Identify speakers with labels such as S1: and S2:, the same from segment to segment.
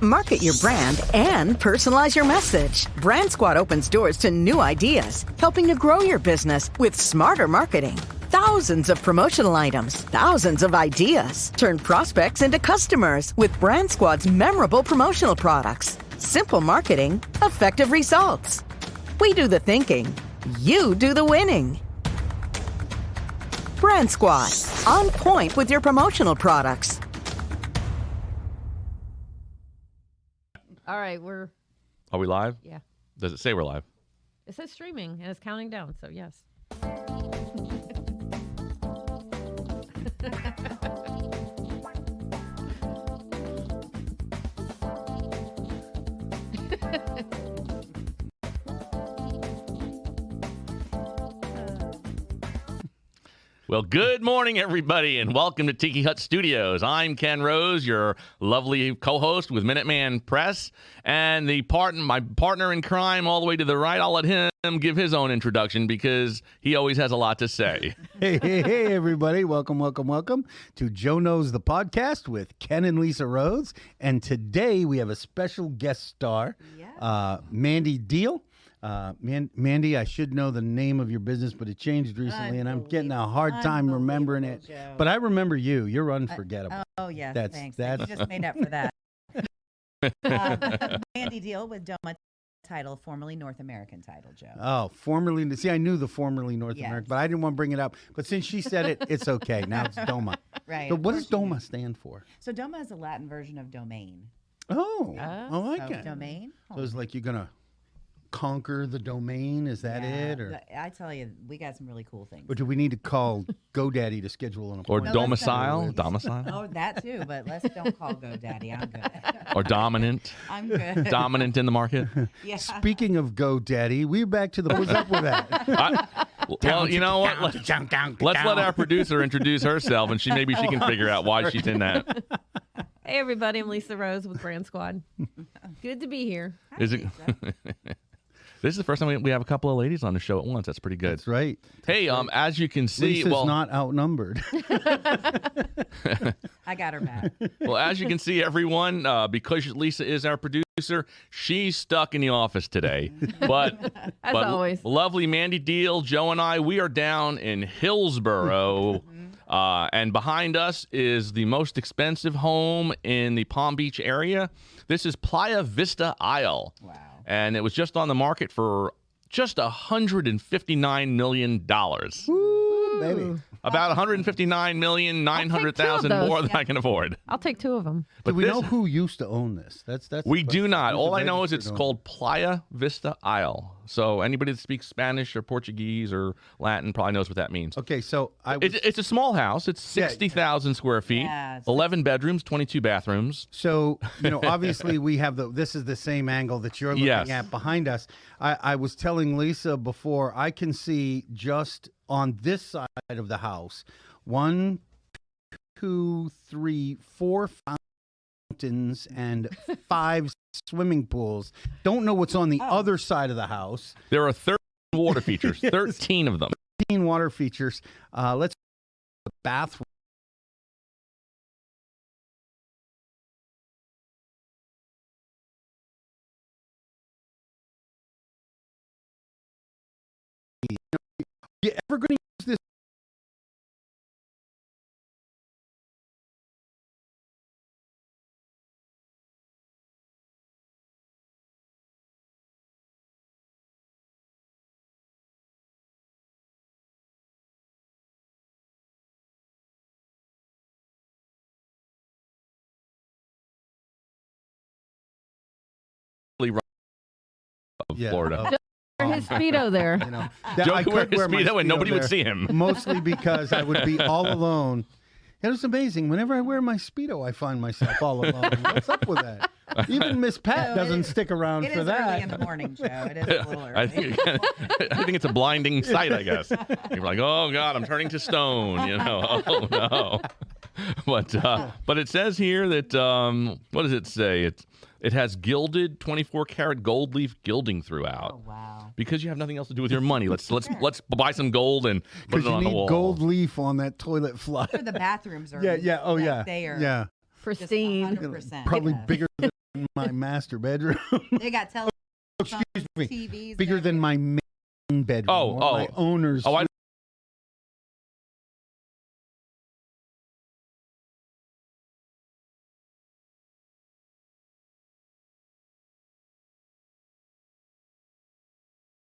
S1: Market your brand and personalize your message. Brand Squad opens doors to new ideas, helping to grow your business with smarter marketing. Thousands of promotional items, thousands of ideas. Turn prospects into customers with Brand Squad's memorable promotional products. Simple marketing, effective results. We do the thinking. You do the winning. Brand Squad, on point with your promotional products.
S2: All right,
S3: Are we live?
S2: yeah.
S3: Does it say we're live?
S2: It says streaming and it's counting down, so yes.
S3: Well, good morning, everybody, and welcome to Tiki Hut Studios. I'm Ken Rose, your lovely co-host with Minuteman Press, and my partner in crime all the way to the right. I'll let him give his own introduction because he always has a lot to say.
S4: Hey, everybody. Welcome to Joe Knows the Podcast with Ken and Lisa Rose. And today we have a special guest star, Mandy Deal. Mandy, I should know the name of your business, but it changed recently, and I'm getting a hard time remembering it.
S5: Joe.
S4: But I remember you. You're unforgettable.
S5: Oh, yes, thanks.
S4: That's
S5: You just made up for that. Mandy Deal with DOMA Title, formerly North American Title, Joe.
S4: Oh, formerly. See, I knew the formerly North
S5: Yes.
S4: American, but I didn't want to bring it up. But since she said it, it's okay. Now it's DOMA.
S5: Right.
S4: But
S5: of
S4: what
S5: course
S4: does
S5: you
S4: DOMA
S5: do.
S4: stand for?
S5: So DOMA is a Latin version of domain.
S4: Oh, I like
S5: So
S4: it.
S5: domain.
S4: So it's like you're going to conquer the domain? Is that it? Or
S5: I tell you, we got some really cool things.
S4: Or do we need to call GoDaddy to schedule an
S3: Or
S4: appointment?
S3: domicile.
S5: let's
S3: Domicile.
S5: Oh, that too, but let's don't call GoDaddy. I'm good.
S3: Or dominant.
S5: I'm good.
S3: Dominant in the market.
S5: Yeah.
S4: Speaking of GoDaddy, we're back to the what's up with that?
S3: Well, you know what? Let's let our producer introduce herself, and maybe she can figure out why she's in that.
S2: Hey, everybody, I'm Lisa Rose with Brand Squad. Good to be here.
S3: Is it? This is the first time we have a couple of ladies on the show at once. That's pretty good.
S4: That's right.
S3: Hey, as you can see,
S4: Lisa's not outnumbered.
S5: I got her back.
S3: Well, as you can see, everyone, because Lisa is our producer, she's stuck in the office today. But
S2: always.
S3: Lovely Mandy Deal, Joe and I, we are down in Hillsboro. And behind us is the most expensive home in the Palm Beach area. This is Playa Vista Isle.
S5: Wow.
S3: And it was just on the market for just $159 million.
S4: Woo, baby.
S3: About $159,900,000 more than I can afford.
S2: I'll take two of them.
S4: Do we
S3: this-
S4: know who used to own this? That's
S3: We
S4: the
S3: do
S4: question.
S3: not.
S4: Who's
S3: All
S4: the
S3: I know is it's
S4: registered
S3: called Playa Vista Isle. So anybody that speaks Spanish or Portuguese or Latin probably knows what that means.
S4: owner? Okay, so I was,
S3: It's a small house. It's 60,000 square feet,
S5: Yeah, it's
S3: 11 bedrooms, 22 bathrooms.
S4: so obviously we have this is the same angle that you're looking
S3: Yes.
S4: at behind us. I was telling Lisa before, I can see just on this side of the house 1, 2, 3, 4 fountains and 5 swimming pools. Don't know what's on the other side of the house.
S3: There are 13 water features, 13 of them.
S4: 15 water features. Let's the bathroom. You ever going to use this?
S3: Of Florida.
S2: His Speedo there.
S4: That
S3: Joe
S4: I
S3: could wear
S4: could
S3: his
S4: my
S3: Speedo and nobody would
S4: there,
S3: see him.
S4: Mostly because I would be all alone. It was amazing. Whenever I wear my Speedo, I find myself all alone. What's up with that? Even Miss Pat
S5: No,
S4: doesn't stick around
S5: It
S4: for
S5: is
S4: that.
S5: early in the morning, Joe. It is a little early.
S3: I think it's a blinding sight, I guess. You're like, oh, God, I'm turning to stone, Oh, no. But it says here that, what does it say? It has gilded 24-karat gold leaf gilding throughout.
S5: Oh, wow.
S3: Because you have nothing else to do with your money. Let's buy some gold and put
S4: Because
S3: it
S4: you
S3: on the
S4: need
S3: wall.
S4: gold leaf on that toilet flush.
S5: Sure, the bathrooms are.
S4: Yeah. Oh, yeah.
S5: They are
S4: Yeah.
S5: just
S2: Pristine.
S5: 100%.
S4: Probably
S5: Yeah.
S4: bigger than in my master bedroom.
S5: They got telephones,
S4: Excuse me.
S5: TVs.
S4: Bigger than my main bedroom. or my owner's.
S3: Oh, I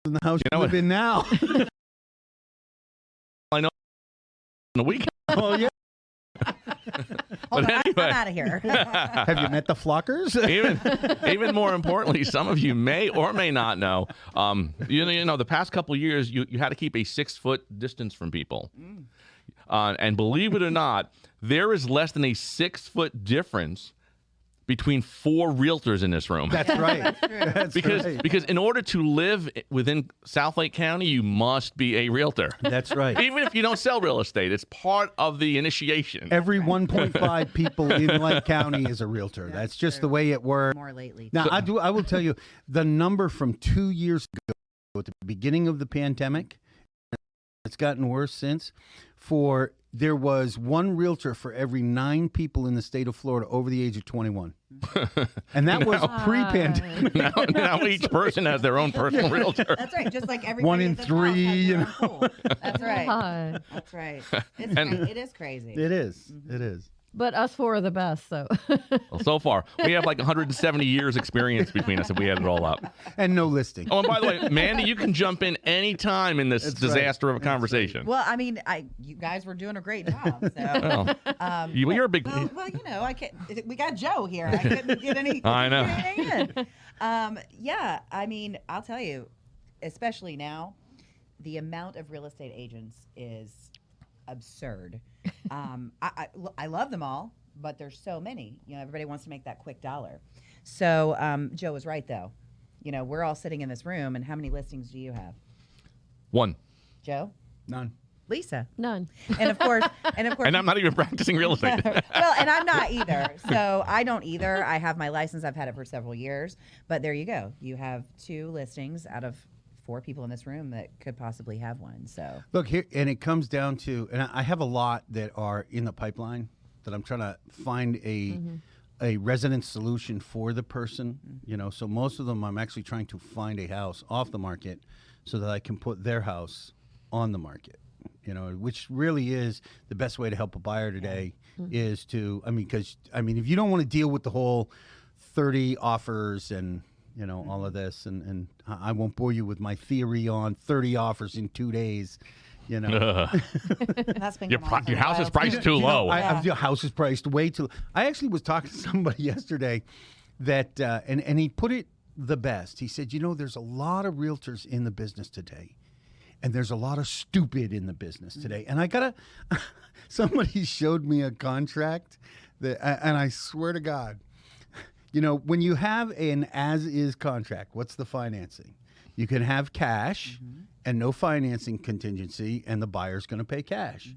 S4: in the house
S3: You know
S4: you live
S3: what?
S4: in now.
S3: I know on the weekend.
S4: Oh yeah.
S5: Hold
S3: But
S5: on,
S3: anyway.
S5: I'm out of here.
S4: Have you met the Flockers?
S3: even more importantly, some of you may or may not know. You know, the past couple of years, you had to keep a 6-foot distance from people, and believe it or not, there is less than a 6-foot difference between 4 realtors in this room.
S4: That's right. That's right.
S3: Because in order to live within South Lake County, you must be a realtor.
S4: That's right.
S3: Even if you don't sell real estate, it's part of the initiation.
S4: Every 1.5 people in Lake County is a realtor. That's just the way it works.
S5: More lately.
S4: Now, I will tell you the number from 2 years ago at the beginning of the pandemic. It's gotten worse since. There was 1 realtor for every 9 people in the state of Florida over the age of 21. And that was pre-pandemic.
S3: now each person has their own personal realtor.
S5: That's right. Just like everybody
S4: 1 in
S5: at this
S4: 3,
S5: house has
S4: you
S5: their own pool. That's right.
S2: God.
S5: That's right.
S3: And-
S5: It is crazy.
S4: It is. It is.
S2: But us 4 are the best, so.
S3: Well, so far, we have like 170 years experience between us if we add it all up.
S4: And no listing.
S3: Oh, and by the way, Mandy, you can jump in any time in this
S4: That's
S3: disaster
S4: right.
S3: of a conversation.
S5: Well, I mean, you guys were doing a great job. So,
S3: Well, you're a big.
S5: well, you know, I can't. We got Joe here. I couldn't get any.
S3: I know.
S5: anything in. Yeah, I mean, I'll tell you, especially now, the amount of real estate agents is absurd. I love them all, but there's so many. You know, everybody wants to make that quick dollar. So Joe was right, though. You know, we're all sitting in this room, and how many listings do you have,
S3: 1.
S5: Joe?
S4: None.
S5: Lisa?
S2: None.
S5: And of course,
S3: And I'm not even practicing real estate.
S5: well, and I'm not either. So I don't either. I have my license. I've had it for several years. But there you go. You have 2 listings out of 4 people in this room that could possibly have one. So
S4: Look here, and it comes down to, and I have a lot that are in the pipeline that I'm trying to find a resident solution for the person. You know, so most of them I'm actually trying to find a house off the market so that I can put their house on the market. You know, which really is the best way to help a buyer today is to, because if you don't want to deal with the whole 30 offers and you know all of this, and I won't bore you with my theory on 30 offers in 2 days. You know,
S5: that's been
S3: Your
S5: going on for
S3: your
S5: a
S3: house is
S5: while,
S3: priced
S5: too.
S3: too low.
S4: Your house is priced way too. I actually was talking to somebody yesterday that, and he put it the best. He said, you know, there's a lot of realtors in the business today, and there's a lot of stupid in the business today. And I gotta, somebody showed me a contract that, and I swear to God, you know, when you have an as-is contract, what's the financing? You can have cash and no financing contingency, and the buyer's going to pay cash.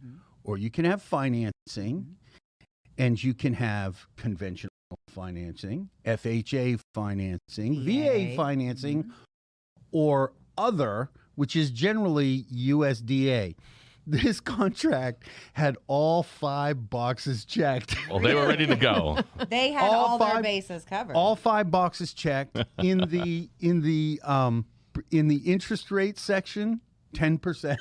S4: Or you can have financing, and you can have conventional financing, FHA financing, VA financing, or other, which is generally USDA. This contract had all 5 boxes checked.
S3: Well, they were ready to go.
S5: They had all their bases covered.
S4: All 5 boxes checked in the interest rate section, 10%.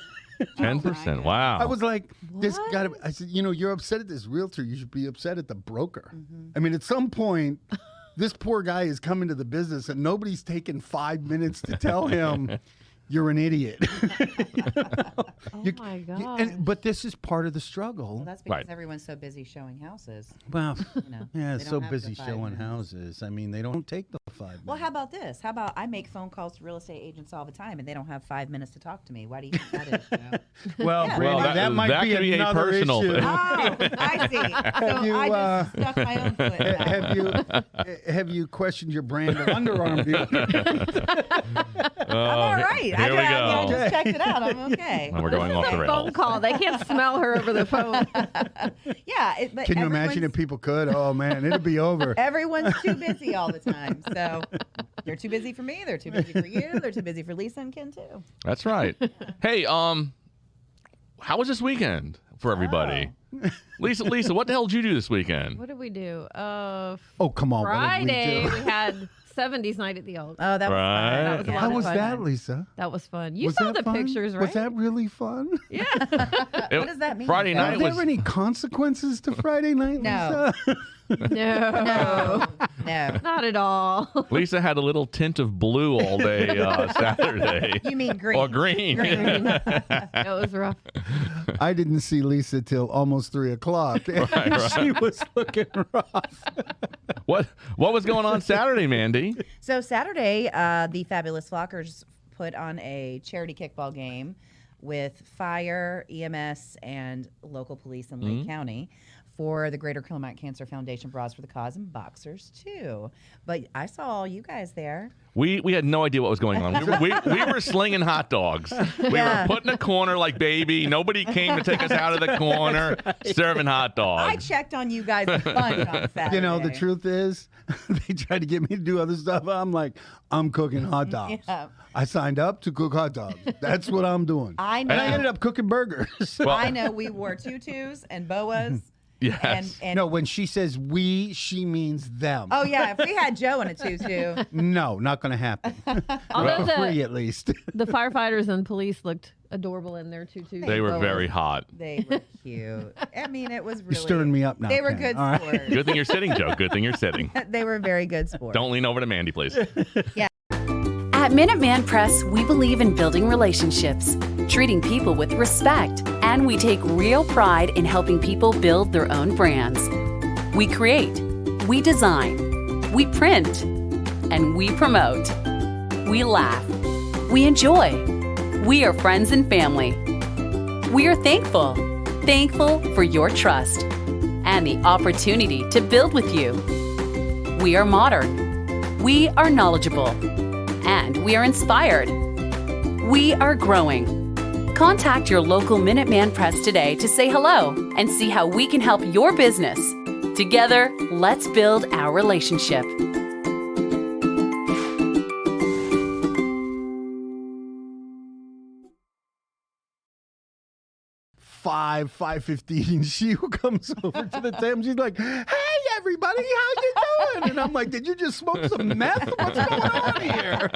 S3: 10%. Wow.
S4: I was like, this got to. I said, you know, you're upset at this realtor. You should be upset at the broker. I mean, at some point, this poor guy is coming to the business, and nobody's taken 5 minutes to tell him you're an idiot.
S2: Oh my God.
S4: But this is part of the struggle.
S5: Well, that's because
S3: Right.
S5: everyone's so busy showing houses.
S4: Well,
S5: You know,
S4: yeah,
S5: they
S4: so
S5: don't have the
S4: busy
S5: 5
S4: showing
S5: minutes.
S4: houses. I mean, they don't take the 5 minutes.
S5: Well, how about this? How about I make phone calls to real estate agents all the time, and they don't have 5 minutes to talk to me? Why do you think that is? Joe?
S4: Well,
S5: Yeah.
S4: Brandy,
S3: Well,
S4: that might
S3: that
S4: be
S3: could be a
S4: another
S3: personal
S4: issue.
S3: thing.
S5: Oh, I see. So
S4: you,
S5: I just stuck my own foot in that.
S4: Have you questioned your brand of underarm deodorant?
S5: I'm all right.
S3: Here
S5: I
S3: we go.
S5: just checked it out. I'm okay.
S3: And we're going off the
S2: Phone
S3: rails.
S2: call. They can't smell her over the phone.
S5: Yeah. But
S4: Can you imagine if people could? Oh man, it'd be over.
S5: Everyone's too busy all the time. So they're too busy for me. They're too busy for you. They're too busy for Lisa and Ken too.
S3: That's right. Hey, how was this weekend for everybody? Lisa, what the hell did you do this weekend?
S2: What did we do?
S4: Oh, come on.
S2: Friday
S4: What
S2: we
S4: did we do?
S2: had 70s night at the Oaks.
S5: Oh, that was
S3: Right.
S5: fun.
S2: That was a lot
S4: How
S2: of
S4: was
S2: fun.
S4: that, Lisa?
S2: That was fun. You
S4: Was
S2: saw
S4: that
S2: the
S4: fun?
S2: pictures, right?
S4: Was that really fun?
S2: Yeah.
S5: What does that mean?
S3: Friday
S5: Joe?
S3: night
S4: Are there
S3: was.
S4: any consequences to Friday night,
S5: No.
S4: Lisa?
S2: No.
S5: No.
S2: Not at all.
S3: Lisa had a little tint of blue all day Saturday.
S5: You mean green?
S3: Or green.
S2: It was rough.
S4: I didn't see Lisa till almost 3 o'clock.
S3: Right.
S4: She was looking rough.
S3: What was going on Saturday, Mandy?
S5: So Saturday, the Fabulous Flockers put on a charity kickball game with fire, EMS, and local police in Lake County for the Greater Claremont Cancer Foundation, Bras for the Cause, and boxers too. But I saw all you guys there.
S3: We had no idea what was going on. We were slinging hot dogs. We
S5: Yeah.
S3: were put in a corner like baby. Nobody came to take us out of the corner, serving hot
S5: I
S3: dogs.
S5: checked on you guys a bunch on Saturday.
S4: You know, the truth is, they tried to get me to do other stuff. I'm like, I'm cooking hot dogs.
S5: Yeah.
S4: I signed up to cook hot dogs. That's what I'm doing.
S5: I
S4: And I ended
S5: know.
S4: up cooking burgers.
S3: Well,
S5: I know we wore tutus and boas.
S3: Yes.
S5: And
S4: No, when she says we, she means them.
S5: oh yeah, if we had Joe in a tutu,
S4: No, not going to happen.
S2: Although
S4: For free,
S2: the,
S4: at least.
S2: the firefighters and police looked adorable in their tutus.
S3: They were
S2: So-
S3: very hot.
S5: they were cute. I mean, it was really.
S4: You're stirring me up now.
S5: They were
S4: Ken.
S5: good
S4: All right.
S5: sports.
S3: Good thing you're sitting, Joe. Good thing you're sitting.
S5: They were very good sports.
S3: Don't lean over to Mandy, please.
S6: At Minuteman Press, we believe in building relationships, treating people with respect, and we take real pride in helping people build their own brands. We create, we design, we print, and we promote. We laugh, we enjoy. We are friends and family. We are thankful for your trust and the opportunity to build with you. We are modern. We are knowledgeable. And we are inspired. We are growing. Contact your local Minuteman Press today to say hello and see how we can help your business. Together, let's build our relationship.
S4: 5:15, she comes over to the table. She's like, "Hey, everybody, how you doing?" And I'm like, "Did you just smoke some meth? What's going on here?"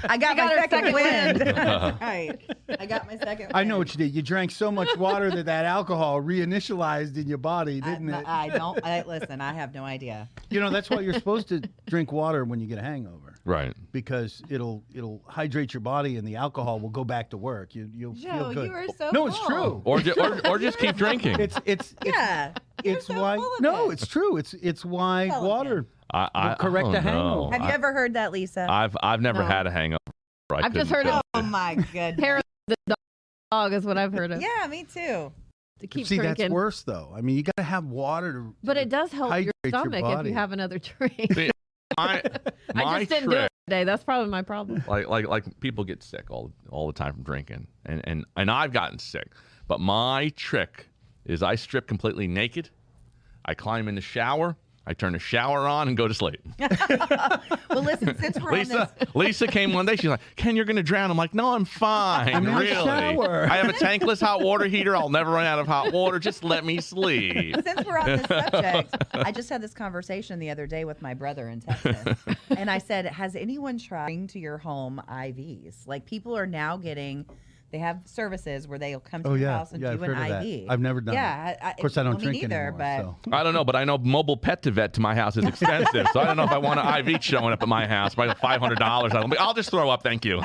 S5: I got my
S2: got her
S5: second
S2: second
S5: wind.
S2: wind.
S5: That's right. I got my second wind.
S4: I know what you did. You drank so much water that alcohol reinitialized in your body, didn't it?
S5: Listen, I have no idea.
S4: You know, that's why you're supposed to drink water when you get a hangover,
S3: Right.
S4: because it'll hydrate your body and the alcohol will go back to work. You'll
S5: Joe,
S4: feel good.
S5: you are so
S4: No, it's
S5: full.
S4: true.
S3: Or just keep drinking.
S4: It's
S5: Yeah. You're
S4: it's
S5: so
S4: why
S5: full of
S4: no,
S5: it.
S4: it's true. It's why
S5: Tell 'em,
S4: water
S3: I
S4: will correct
S3: don't
S4: a hangover.
S3: know.
S5: Have you ever heard that, Lisa?
S3: I've never
S2: No.
S3: had a hangover. I
S2: I've just
S3: couldn't
S2: heard
S3: tell.
S2: it.
S5: Oh my goodness.
S2: Hair of the dog is what I've heard of.
S5: Yeah, me too.
S2: To keep
S4: See,
S2: drinking.
S4: that's worse though. I mean, you got to have water to.
S2: But it does help your
S4: hydrate your
S2: stomach if
S4: body.
S2: you have another drink.
S3: See, my
S2: I just didn't do
S3: trick,
S2: it today. That's probably my problem.
S3: like people get sick all the time from drinking, and I've gotten sick. But my trick is I strip completely naked. I climb in the shower. I turn the shower on and go to sleep.
S5: Well, listen, since we're on this,
S3: Lisa came one day. She's like, "Ken, you're gonna drown." I'm like, "No, I'm fine.
S4: I'm in the
S3: really.
S4: shower."
S3: I have a tankless hot water heater. I'll never run out of hot water. Just let me sleep."
S5: since we're on this subject, I just had this conversation the other day with my brother in Texas, and I said, "Has anyone tried to your home IVs? Like people are now getting." They have services where they'll come to
S4: Oh
S5: your
S4: yeah,
S5: house and
S4: yeah.
S5: do
S4: I've
S5: an
S4: heard of
S5: IV.
S4: that. I've never done
S5: Yeah,
S4: it. Of course, I don't
S5: me
S4: drink
S5: neither,
S4: anymore.
S5: but
S4: So.
S3: I don't know, but I know mobile pet to vet to my house is expensive, so I don't know if I want an IV showing up at my house. Probably $500. I'll just throw up. Thank you.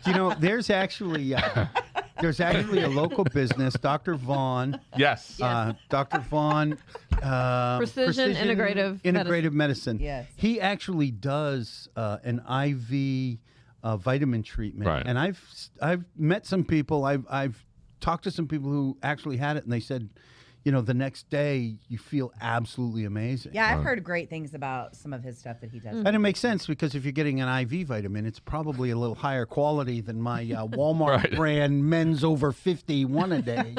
S4: You know, there's actually a local business, Dr. Vaughn.
S3: Yes.
S4: Dr. Vaughn.
S2: Precision Integrative
S4: Medicine.
S5: Yes.
S4: He actually does an IV vitamin treatment.
S3: Right.
S4: And I've met some people. I've talked to some people who actually had it, and they said, you know, the next day you feel absolutely amazing.
S5: yeah, I've heard great things about some of his stuff that he does.
S4: And it makes sense because if you're getting an IV vitamin, it's probably a little higher quality than my Walmart
S3: Right.
S4: brand Men's Over 50 one a day.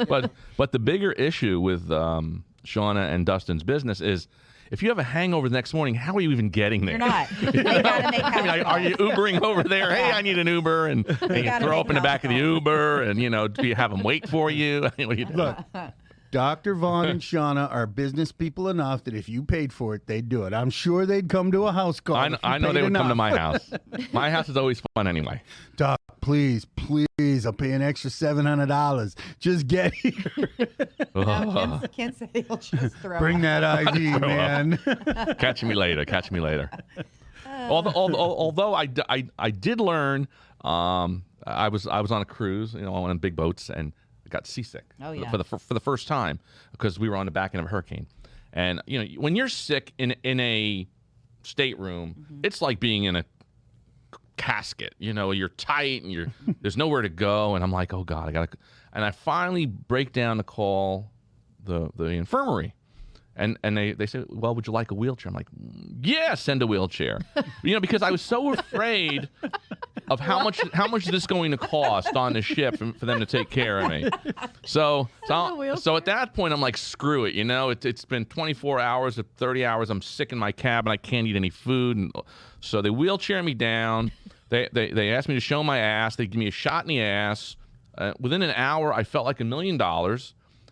S3: but the bigger issue with Shauna and Dustin's business is if you have a hangover the next morning, how are you even getting there?
S5: You're not. You gotta make
S3: I mean, are you Ubering over there? Hey, I need an Uber, and you
S5: gotta
S3: throw
S5: make
S3: up in the back of the
S5: house
S3: Uber, and do you have them wait for you? What do you do?
S4: Look, Dr. Vaughn and Shauna are business people enough that if you paid for it, they'd do it. I'm sure they'd come to a house call.
S3: I know they would come to my house. My house is always fun anyway.
S4: Doc, please, I'll pay an extra $700. Just get here.
S5: Ken said he'll just throw
S4: Bring
S5: up.
S4: that ID, man.
S3: Catch me later. Although I did learn, I was on a cruise, on big boats, and I got seasick for the first time because we were on the back end of a hurricane. And when you're sick in a stateroom, it's like being in a casket. You're tight and there's nowhere to go. And I'm like, oh God, and I finally break down to call the infirmary. And they said, well, would you like a wheelchair? I'm like, yeah, send a wheelchair. Because I was so afraid of how much is this going to cost on the ship for them to take care of me. So at that point, I'm like, screw it. It's been 24 hours or 30 hours. I'm sick in my cabin. I can't eat any food. And so they wheelchair me down. They asked me to show my ass. They give me a shot in the ass. Within an hour, I felt like $1 million.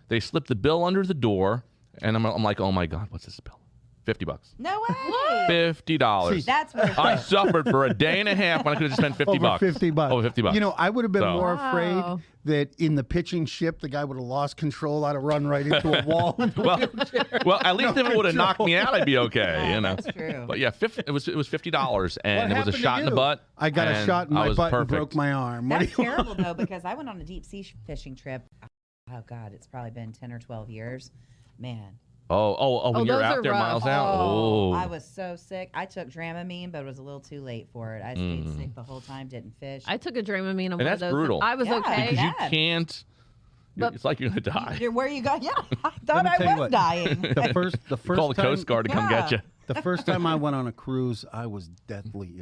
S3: They slipped the bill under the door. And I'm like, oh my God, what's this bill? $50.
S5: No way.
S3: $50.
S5: That's what
S3: I suffered for a day and a half when I could have just spent $50.
S4: Over $50.
S3: Over $50.
S4: I would have been more
S2: Wow.
S4: afraid that in the pitching ship, the guy would have lost control. I'd have run right into a wall.
S3: Well, at least if it would have knocked me out, I'd be okay.
S5: That's true.
S3: But yeah, it was $50, and it was a
S4: happened to
S3: shot in the
S4: you?
S3: butt.
S4: I got a
S3: and
S4: shot in
S3: I
S4: my
S3: was
S4: butt and
S3: perfect.
S4: broke my arm. What
S5: That's
S4: do you-
S5: terrible though, because I went on a deep sea fishing trip. Oh God, it's probably been 10 or 12 years. Man.
S3: When you're
S2: those
S3: out
S2: are
S3: there
S2: rough.
S3: miles out. Oh,
S5: I was so sick. I took Dramamine, but it was a little too late for it. I stayed sick the whole time, didn't fish.
S2: I took a Dramamine on one
S3: that's
S2: of those.
S3: brutal.
S2: I was
S5: Yeah.
S2: okay.
S3: because you
S5: bad.
S3: can't.
S2: But-
S3: It's like you're gonna die.
S5: Where you go? Yeah, I
S4: Let
S5: thought
S4: me
S5: I
S4: tell you
S5: was
S4: what.
S5: dying.
S4: The first
S3: Call the
S4: time,
S3: Coast Guard to come get you.
S4: The first time I went on a cruise, I was deathly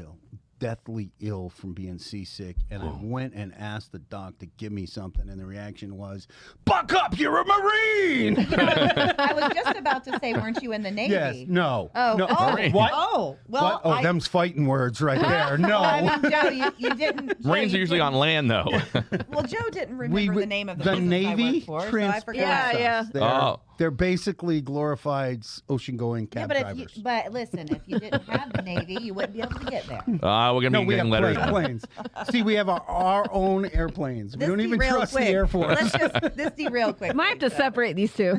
S4: ill from being seasick, and I went and asked the doc to give me something, and the reaction was, "Buck up, you're a Marine."
S5: I was just about to say, weren't you in the Navy?
S4: Yes, no,
S5: Oh,
S4: no.
S5: oh,
S4: What?
S5: oh, well,
S4: What? Oh, them's fighting words right there. No.
S5: Well, I mean, Joe, you didn't. Joe,
S3: Marines are
S5: you
S3: usually on
S5: didn't-
S3: land, though.
S5: Well, Joe didn't remember the name of the business
S4: Navy
S5: I worked for, so I forgot.
S2: Yeah.
S4: They're basically glorified ocean-going
S5: Yeah,
S4: cab
S5: but
S4: drivers.
S5: but listen, if you didn't have the Navy, you wouldn't be able to get there.
S3: We're gonna
S4: No,
S3: be
S4: we have
S3: getting letters.
S4: planes. See, we have our own airplanes. We
S5: This
S4: don't even
S5: derailed
S4: trust
S5: quick.
S4: the Air Force.
S5: Let's just this derail quick.
S2: Might have to separate these two.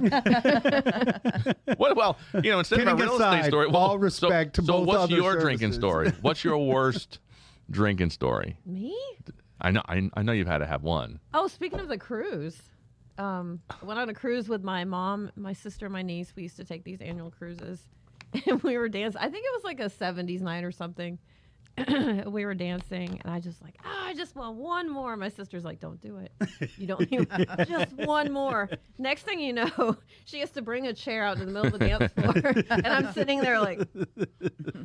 S3: Well, instead of a
S4: Kidding
S3: real estate
S4: aside,
S3: story,
S4: all respect to
S3: so
S4: both
S3: what's
S4: other
S3: your drinking
S4: services.
S3: story? What's your worst drinking story?
S2: Me?
S3: I know you've had to have one.
S2: Oh, speaking of the cruise, I went on a cruise with my mom, my sister, my niece. We used to take these annual cruises, and we were dancing. I think it was like a 70s night or something. We were dancing, and I just want one more. My sister's like, don't do it. You don't need just one more. Next thing you know, she has to bring a chair out to the middle of the dance floor, and I'm sitting there like,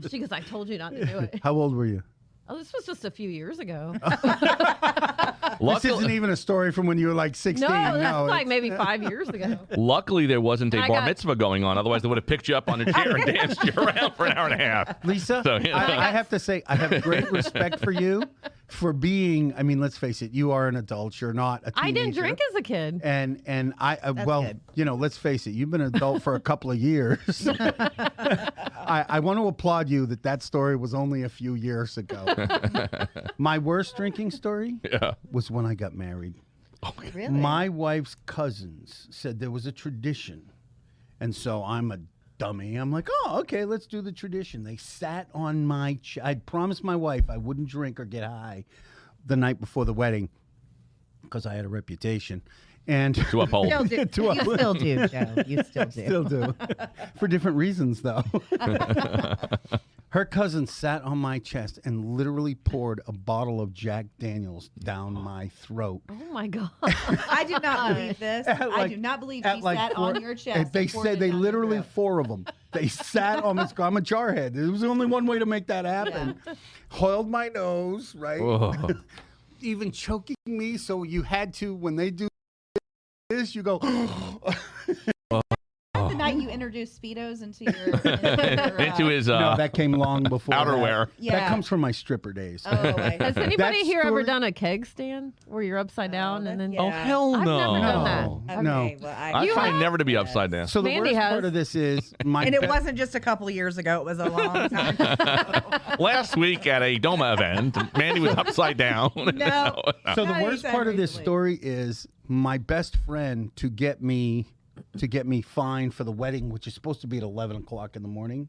S2: she goes, I told you not to do it.
S4: How old were you?
S2: Oh, this was just a few years ago.
S4: This isn't even a story from when you were like 16.
S2: No, that's
S4: No,
S2: like
S4: it's-
S2: maybe 5 years ago.
S3: Luckily, there wasn't a
S2: I
S3: bar
S2: got-
S3: mitzvah going on. Otherwise, they would have picked you up on a chair and danced you around for an hour and a half.
S4: Lisa,
S3: So,
S4: I have to say, I have great respect for you for being, I mean, let's face it, you are an adult. You're not a teenager.
S2: I didn't drink as a kid.
S4: And I well,
S5: good.
S4: let's face it, you've been an adult for a couple of years. I want to applaud you that story was only a few years ago. My worst drinking story was when I got married.
S5: Really?
S4: My wife's cousins said there was a tradition. And so I'm a dummy. I'm like, oh, okay, let's do the tradition. They sat on my I promised my wife I wouldn't drink or get high the night before the wedding because I had a reputation. And
S3: To uphold.
S5: Still do.
S4: To
S5: You
S4: uphold.
S5: still do, Joe. You still do.
S4: Still do. For different reasons, though. Her cousin sat on my chest and literally poured a bottle of Jack Daniels down my throat.
S2: Oh my God.
S5: I do not believe this. I do not believe she sat on your chest.
S4: They
S5: and poured
S4: said
S5: it
S4: they
S5: down your
S4: literally
S5: throat.
S4: 4 of them. They sat on my. I'm a jarhead. There was only one way to make that happen. Held my nose, right?
S3: Whoa.
S4: Even choking me. So you had to, when they do this, you go.
S5: The night night you introduced Speedos into your
S3: Into his
S4: No, that came long before
S3: outerwear.
S4: That.
S5: Yeah.
S4: That comes from my stripper days.
S5: Oh, my
S2: Has
S5: God.
S2: anybody here ever
S4: story-
S2: done a keg stand where you're upside down and then?
S5: yeah.
S3: Oh, hell
S2: I've
S3: no.
S2: never done that.
S5: Okay,
S4: No.
S5: well,
S3: I
S2: You
S3: try
S2: have?
S3: never to be upside down.
S4: So the
S2: Mandy
S4: worst
S2: has.
S4: part of this is my
S5: And it wasn't just a couple of years ago. It was a long time ago.
S3: Last week at a DOMA event, Mandy was upside down.
S5: No.
S4: So the
S5: Not
S4: worst
S5: anytime
S4: part of this
S5: recently.
S4: story is my best friend to get me fined for the wedding, which is supposed to be at 11 o'clock in the morning,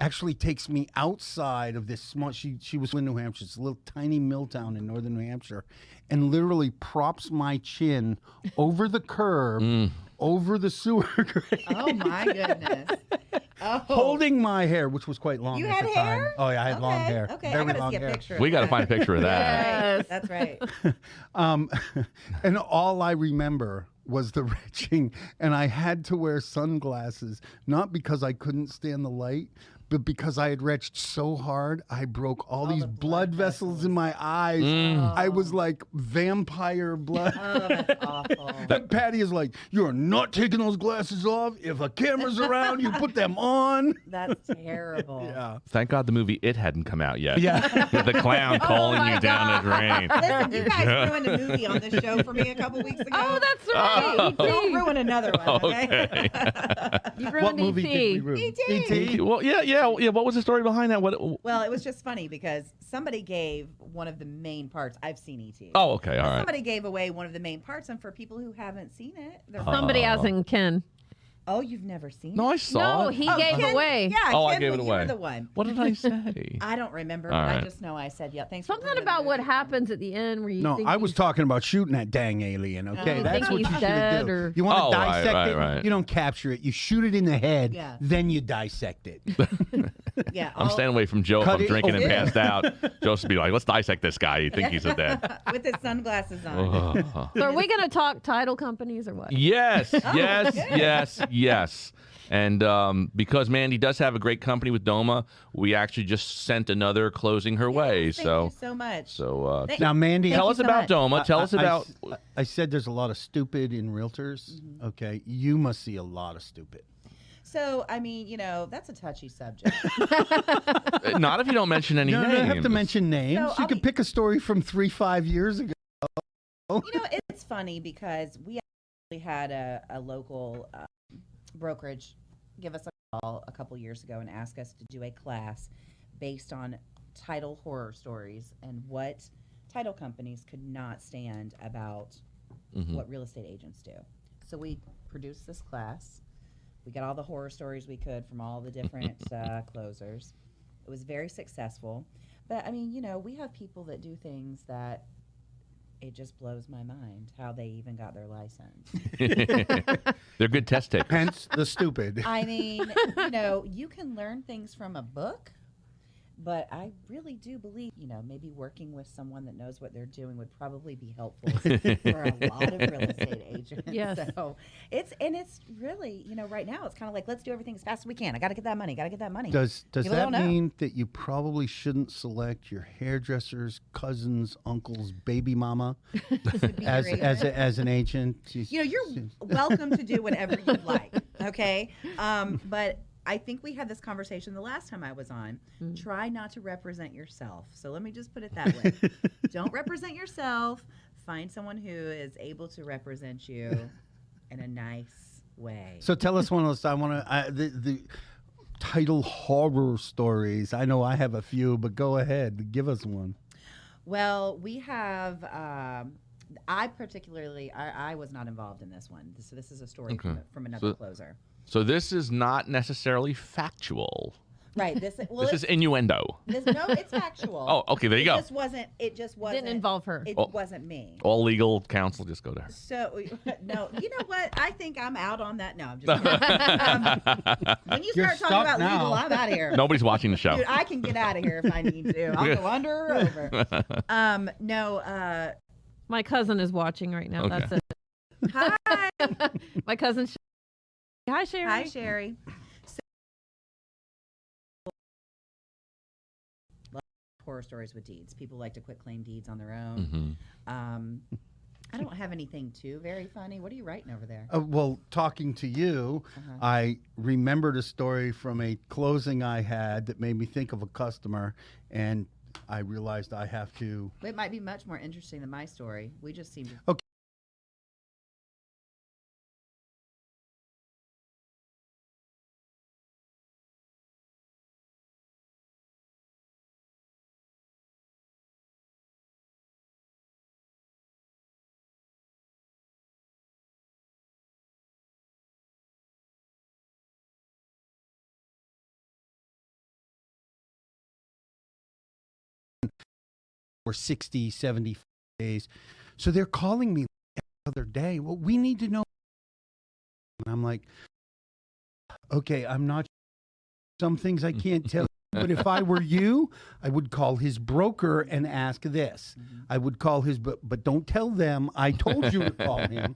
S4: actually takes me outside of this small. She was in New Hampshire. It's a little tiny mill town in northern New Hampshire, and literally props my chin over the curb, over the sewer grate.
S5: Oh, my goodness. Oh.
S4: Holding my hair, which was quite long
S5: You
S4: at
S5: had
S4: the
S5: hair?
S4: time. Oh yeah, I had long hair.
S5: Okay,
S4: Very
S5: I gotta
S4: long
S5: see a
S4: hair.
S5: picture.
S3: We got to find a picture of that.
S2: Yes.
S5: That's right.
S4: And all I remember was the retching, and I had to wear sunglasses, not because I couldn't stand the light, but because I had retched so hard, I broke all these
S5: the
S4: blood
S5: blood
S4: vessels in my eyes. I was like vampire blood.
S5: Oh, that's awful.
S4: And Patty is like, "You're not taking those glasses off. If a camera's around, you put them on."
S5: That's terrible.
S4: Yeah.
S3: Thank God the movie It hadn't come out yet.
S4: Yeah.
S3: With the clown calling
S2: my
S3: you down the drain.
S5: Listen, you guys ruined a movie on this show for me a couple weeks ago.
S2: Oh, that's right.
S5: Don't ruin another one, okay?
S2: You
S4: What
S2: ruined
S4: movie did we
S2: ET.
S4: ruin?
S5: E.T..
S3: Well, yeah. What was the story behind that? What?
S5: Well, it was just funny because somebody gave one of the main parts. I've seen E.T.
S3: Oh, okay, all right.
S5: Somebody gave away one of the main parts, and for people who haven't seen it, they're
S2: Somebody as in Ken.
S5: oh, you've never seen
S3: No,
S5: it?
S3: I saw
S2: No,
S3: it.
S2: he
S5: Oh,
S2: gave
S5: Ken-
S2: away.
S5: Yeah,
S3: Oh, I
S5: Ken,
S3: gave it
S5: you
S3: away.
S5: were the one.
S3: What did I say?
S5: I don't remember,
S3: All
S5: but I
S3: right.
S5: just know I said, yeah, thanks for
S2: Something
S5: ruining
S2: about
S5: the
S2: what
S5: movie.
S2: happens at the end where you
S4: No,
S2: think
S4: I was
S2: he's-
S4: talking about shooting that dang alien. Okay,
S5: you
S4: that's
S5: think
S4: what you
S2: he's
S4: should
S2: dead
S4: do.
S2: or-
S4: You want to
S3: Oh, right,
S4: dissect
S3: right,
S4: it?
S3: right.
S4: You don't capture it. You shoot it in the head.
S5: Yeah.
S4: Then you dissect it.
S5: Yeah,
S3: I'm staying away from Joe if
S4: Cut
S3: I'm
S4: it
S3: drinking and
S5: open.
S3: passed out. Joe's to be like, let's dissect this guy. You think he's a dead.
S5: with his sunglasses on.
S2: So are we going to talk title companies or what?
S3: Yes, yes,
S5: good.
S3: yes. And because Mandy does have a great company with DOMA, we actually just sent another closing her way.
S5: Thank
S3: So,
S5: you so much.
S3: so
S5: Thank-
S4: Now, Mandy,
S5: Thank
S3: tell
S5: you
S3: us
S5: so
S3: about
S5: much.
S3: DOMA. Tell us about.
S4: I said there's a lot of stupid in realtors. Okay, you must see a lot of stupid.
S5: So, I mean, that's a touchy subject.
S3: Not if you don't mention any
S4: You
S3: names.
S4: don't have to mention names.
S5: So,
S4: you
S5: I'll
S4: can
S5: be-
S4: pick a story from 3-5 years ago.
S5: It's funny because we actually had a local brokerage give us a call a couple years ago and ask us to do a class based on title horror stories and what title companies could not stand about what real estate agents do. So we produced this class. We got all the horror stories we could from all the different closers. It was very successful. But I mean, we have people that do things that it just blows my mind how they even got their license.
S3: They're good test takers.
S4: Hence the stupid.
S5: I mean, you can learn things from a book, but I really do believe, maybe working with someone that knows what they're doing would probably be helpful for a lot of real estate agents.
S2: Yes.
S5: So it's really, right now it's kind of like, let's do everything as fast as we can. I got to get that money.
S4: Does
S5: People
S4: that
S5: don't know.
S4: mean that you probably shouldn't select your hairdresser's cousin's uncle's baby mama
S5: To be your agent.
S4: as an agent?
S5: You're welcome to do whatever you like. Okay. But I think we had this conversation the last time I was on. Try not to represent yourself. So let me just put it that way. Don't represent yourself. Find someone who is able to represent you in a nice way.
S4: So tell us one of those. I want to the title horror stories. I know I have a few, but go ahead, give us one.
S5: Well, we have. I was not involved in this one. So this is a story from another closer.
S3: So this is not necessarily factual.
S5: Right. This
S3: This is innuendo.
S5: no, it's factual.
S3: Oh, okay, there you go.
S5: It just wasn't.
S2: Didn't involve her.
S5: It
S3: Oh.
S5: wasn't me.
S3: All legal counsel, just go to her.
S5: So no, you know what? I think I'm out on that. No, I'm just kidding. When you
S4: You're
S5: start talking
S4: stuck
S5: about
S4: now.
S5: legal, I'm out of here.
S3: Nobody's watching the show.
S5: Dude, I can get out of here if I need to. I'll go under or over. No.
S2: My cousin is watching right now.
S3: Okay.
S2: That's it.
S5: Hi,
S2: My cousin. Hi, Sherry.
S5: hi, Sherry. Horror stories with deeds. People like to quit claim deeds on their own.
S3: Mhm.
S5: I don't don't have anything too very funny. What are you writing over there?
S4: Well, talking to you, I remembered a story from a closing I had that made me think of a customer, and I realized I have to.
S5: It might be much more interesting than my story. We just seem to.
S4: Okay. Or 60, 70 days. So they're calling me the other day. Well, we need to know. And I'm like, okay, I'm not. Some things I can't tell. But if I were you, I would call his broker and ask this. I would call his, but don't tell them I told you to call him.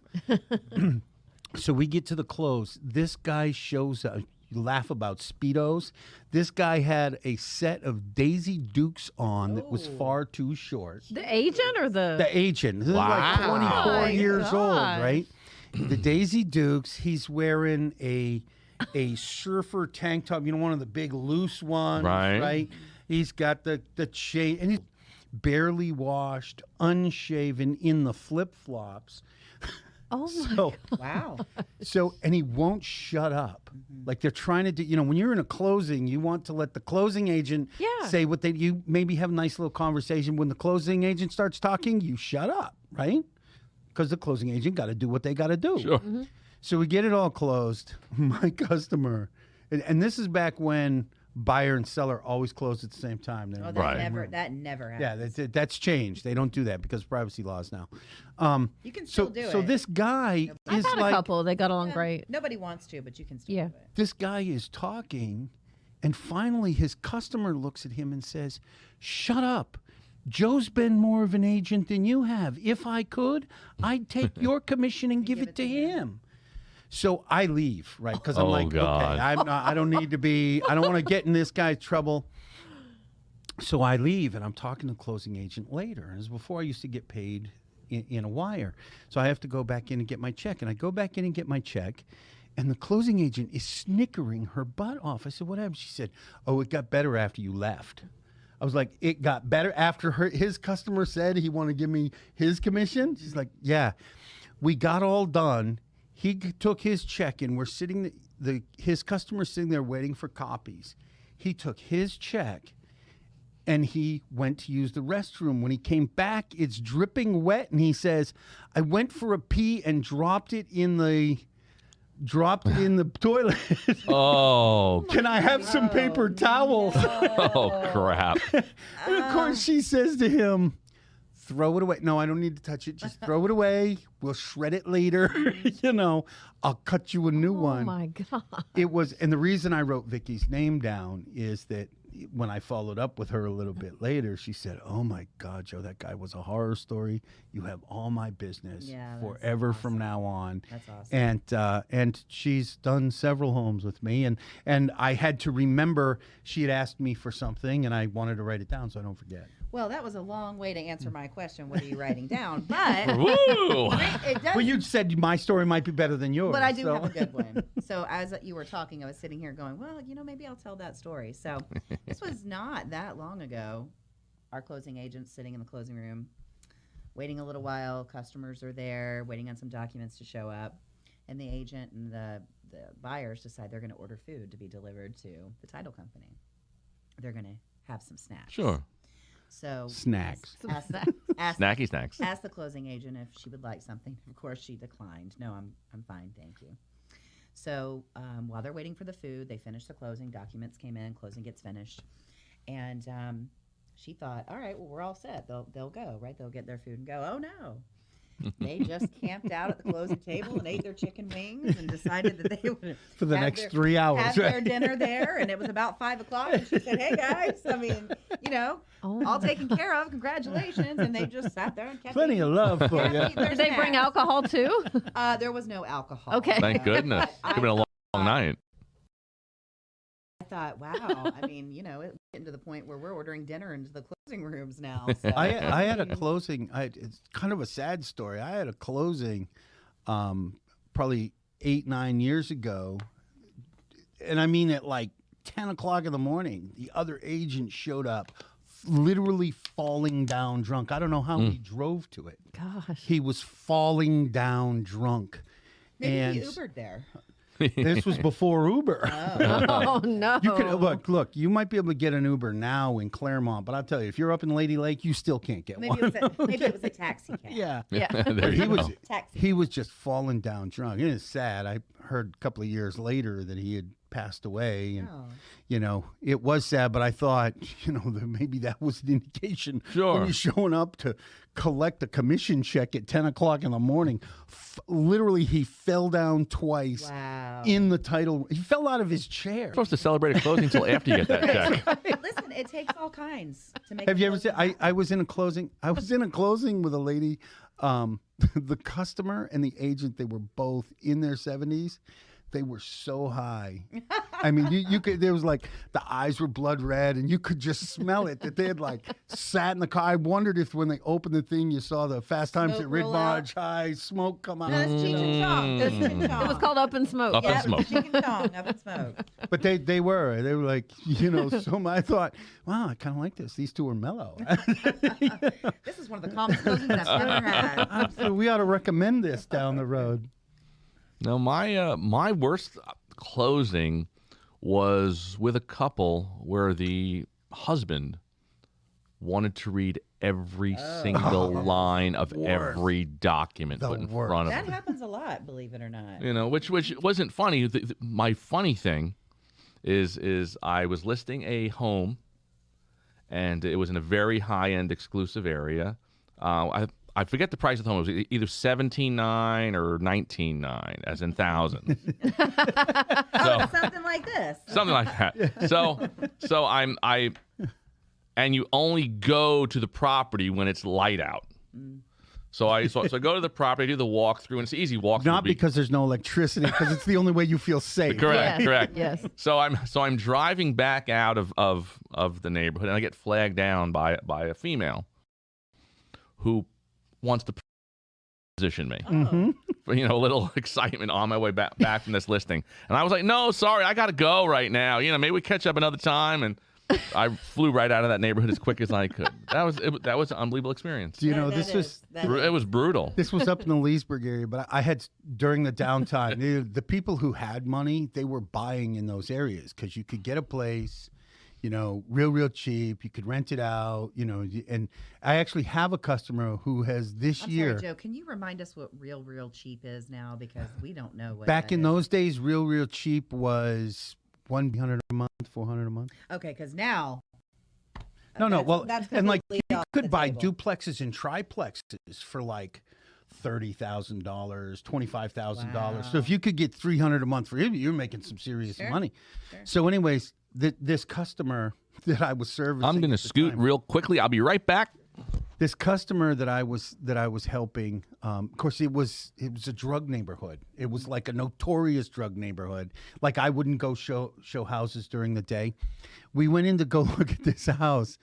S4: So we get to the close. This guy shows up. You laugh about Speedos. This guy had a set of Daisy Dukes on that was far too short.
S2: The agent or
S4: The agent. This is like
S3: Wow.
S4: 24
S2: Oh my
S4: years old,
S2: gosh.
S4: right? The Daisy Dukes, he's wearing a surfer tank top, one of the big loose ones,
S3: Right.
S4: He's got the chain, and he's barely washed, unshaven, in the flip-flops.
S2: Oh my
S4: So,
S5: Wow.
S4: and he won't shut up. Like they're trying to do, when you're in a closing, you want to let the closing agent
S2: Yeah.
S4: say what you maybe have a nice little conversation. When the closing agent starts talking, you shut up, right? Because the closing agent got to do what they got to do.
S3: Sure.
S4: So we get it all closed. My customer, and this is back when buyer and seller always closed at the same time. They're
S5: Oh,
S4: in
S5: that
S4: the same
S5: never
S4: room.
S5: that never
S4: Yeah,
S5: happens.
S4: that's changed. They don't do that because of privacy laws now.
S5: You can still do
S4: So
S5: it.
S4: this guy
S2: I've
S4: is
S2: had a
S4: like,
S2: couple. They got along
S5: Yeah,
S2: great.
S5: Nobody wants to, but you can still
S2: Yeah.
S5: do it.
S4: this guy is talking, and finally his customer looks at him and says, "Shut up. Joe's been more of an agent than you have. If I could, I'd take your commission and give it to him." So I leave, right? Because I'm
S3: Oh,
S4: like,
S3: God.
S4: okay, I don't need to be, I don't want to get in this guy's trouble. So I leave, and I'm talking to the closing agent later. And as before, I used to get paid in a wire. So I have to go back in and get my check. And I go back in and get my check, and the closing agent is snickering her butt off. I said, "What happened?" She said, "Oh, it got better after you left." I was like, "It got better after his customer said he wanted to give me his commission?" She's like, "Yeah." We got all done. He took his check, and we're sitting, his customer's sitting there waiting for copies. He took his check, and he went to use the restroom. When he came back, it's dripping wet, and he says, "I went for a pee and dropped it in the toilet.
S3: Oh,
S4: Can I have some paper towels?"
S3: oh crap.
S4: And of course, she says to him, "Throw it away." "No, I don't need to touch it. Just throw it away. We'll shred it later. I'll cut you a new
S2: Oh
S4: one."
S2: my God.
S4: It was, and the reason I wrote Vicky's name down is that when I followed up with her a little bit later, she said, "Oh my God, Joe, that guy was a horror story. You have all my business
S5: Yeah, that's
S4: forever from now on."
S5: That's awesome.
S4: And she's done several homes with me, and I had to remember she had asked me for something, and I wanted to write it down so I don't forget.
S5: Well, that was a long way to answer my question. What are you writing down? But
S3: Woo!
S5: it does.
S4: Well, you said my story might be better than yours.
S5: But I do
S4: so.
S5: have a good one. So as you were talking, I was sitting here going, well, maybe I'll tell that story. So this was not that long ago. Our closing agent's sitting in the closing room, waiting a little while. Customers are there, waiting on some documents to show up. And the agent and the buyers decide they're going to order food to be delivered to the title company. They're going to have some snacks.
S3: Sure.
S5: So
S4: Snacks.
S5: ask
S3: Snacky snacks.
S5: asked the closing agent if she would like something. Of course, she declined. "No, I'm fine, thank you." So while they're waiting for the food, they finish the closing. Documents came in. Closing gets finished, and she thought, "All right, well, we're all set. They'll go, right? They'll get their food and go." Oh no. They just camped out at the closing table and ate their chicken wings and decided that they would
S4: For the
S5: have
S4: next
S5: their-
S4: 3 hours,
S5: have their
S4: right?
S5: dinner there, and it was about 5 o'clock. And she said, "Hey guys, I mean,
S2: Oh
S5: all
S2: my-
S5: taken care of. Congratulations!" And they just sat there and kept
S4: Plenty
S5: eating.
S4: of love for
S5: Kept
S4: you.
S5: eating their
S2: Did they bring
S5: snacks.
S2: alcohol too?
S5: There was no alcohol.
S2: Okay.
S3: Thank goodness.
S5: But
S3: Could have been a long night.
S5: I thought, wow. I mean, it's getting to the point where we're ordering dinner into the closing rooms now. So.
S4: I had a closing. It's kind of a sad story. I had a closing probably 8-9 years ago. And I mean, at like 10 o'clock in the morning, the other agent showed up, literally falling down drunk. I don't know how he drove to it.
S2: Gosh.
S4: He was falling down drunk.
S5: Maybe he Ubered there.
S4: This was before Uber.
S2: Oh no!
S4: You could look. You might be able to get an Uber now in Claremont, but I'll tell you, if you're up in Lady Lake, you still can't get one.
S5: Maybe it was a taxi cab.
S4: Yeah.
S3: There
S4: he
S3: you
S4: was
S3: go.
S4: he was just falling down drunk. It is sad. I heard a couple of years later that he had passed away, and it was sad. But I thought, that maybe that was an indication
S3: Sure.
S4: when you're showing up to collect a commission check at 10 o'clock in the morning. Literally, he fell down twice.
S5: Wow.
S4: In the title, he fell out of his chair.
S3: You're supposed to celebrate a closing until after you get that check.
S5: Listen, it takes all kinds to make.
S4: Have you ever seen? I was in a closing. I was in a closing with a lady. The customer and the agent, they were both in their 70s. They were so high. I mean, you could. There was like the eyes were blood red, and you could just smell it. That they had like sat in the car. I wondered if when they opened the thing, you saw the Fast Times
S5: Smoke
S4: at
S5: roll out.
S4: Ridgemont High, smoke come out.
S5: No, that's Cheech and Chong. That's Cheech and Chong.
S2: It was called Up in Smoke.
S3: Up in
S5: Yeah,
S3: Smoke.
S5: Cheech and Chong. Up in Smoke.
S4: But they were like, so I thought, wow, I kind of like this. These two are mellow.
S5: This is one of the calmest closings I've ever had.
S4: So we ought to recommend this down the road.
S3: No, my worst closing was with a couple where the husband wanted to read every single line of every document
S4: The
S3: put in
S4: worst.
S3: front of
S5: That
S3: him.
S5: happens a lot, believe it or not.
S3: Which wasn't funny. My funny thing is I was listing a home, and it was in a very high-end exclusive area. I forget the price of the home. It was either $17,900 or $19,900, as in thousands.
S5: Something like this.
S3: Something like that. So and you only go to the property when it's light out. So I go to the property, do the walkthrough, and it's an easy walkthrough.
S4: Not because there's no electricity, because it's the only way you feel safe.
S3: Correct,
S2: Yes,
S3: correct.
S2: yes.
S3: So I'm driving back out of the neighborhood, and I get flagged down by a female who wants to position me. For, a little excitement on my way back from this listing. And I was like, no, sorry, I got to go right now. Maybe we catch up another time. And I flew right out of that neighborhood as quick as I could. That was an unbelievable experience. It was brutal.
S4: This was up in the Leesburg area, but I had, during the downtime, the people who had money, they were buying in those areas because you could get a place, real cheap. You could rent it out, and I actually have a customer who has this
S5: I'm
S4: year.
S5: sorry, Joe, can you remind us what real cheap is now? Because we don't know what
S4: Back
S5: that
S4: in
S5: is.
S4: those days, real cheap was $100 a month, $400 a month.
S5: Okay, because now.
S4: No. Well,
S5: that's
S4: and like
S5: completely
S4: you
S5: off
S4: could
S5: the
S4: buy
S5: table.
S4: duplexes and triplexes for like $30,000, $25,000. So
S5: Wow.
S4: if you could get $300 a month for it, you're making some serious
S5: Sure.
S4: money.
S5: Sure.
S4: So, anyways, this customer that I was servicing,
S3: I'm going to
S4: at the
S3: scoot
S4: time,
S3: real quickly. I'll be right back.
S4: This customer that I was helping, of course, it was a drug neighborhood. It was like a notorious drug neighborhood. Like I wouldn't go show houses during the day. We went in to go look at this house,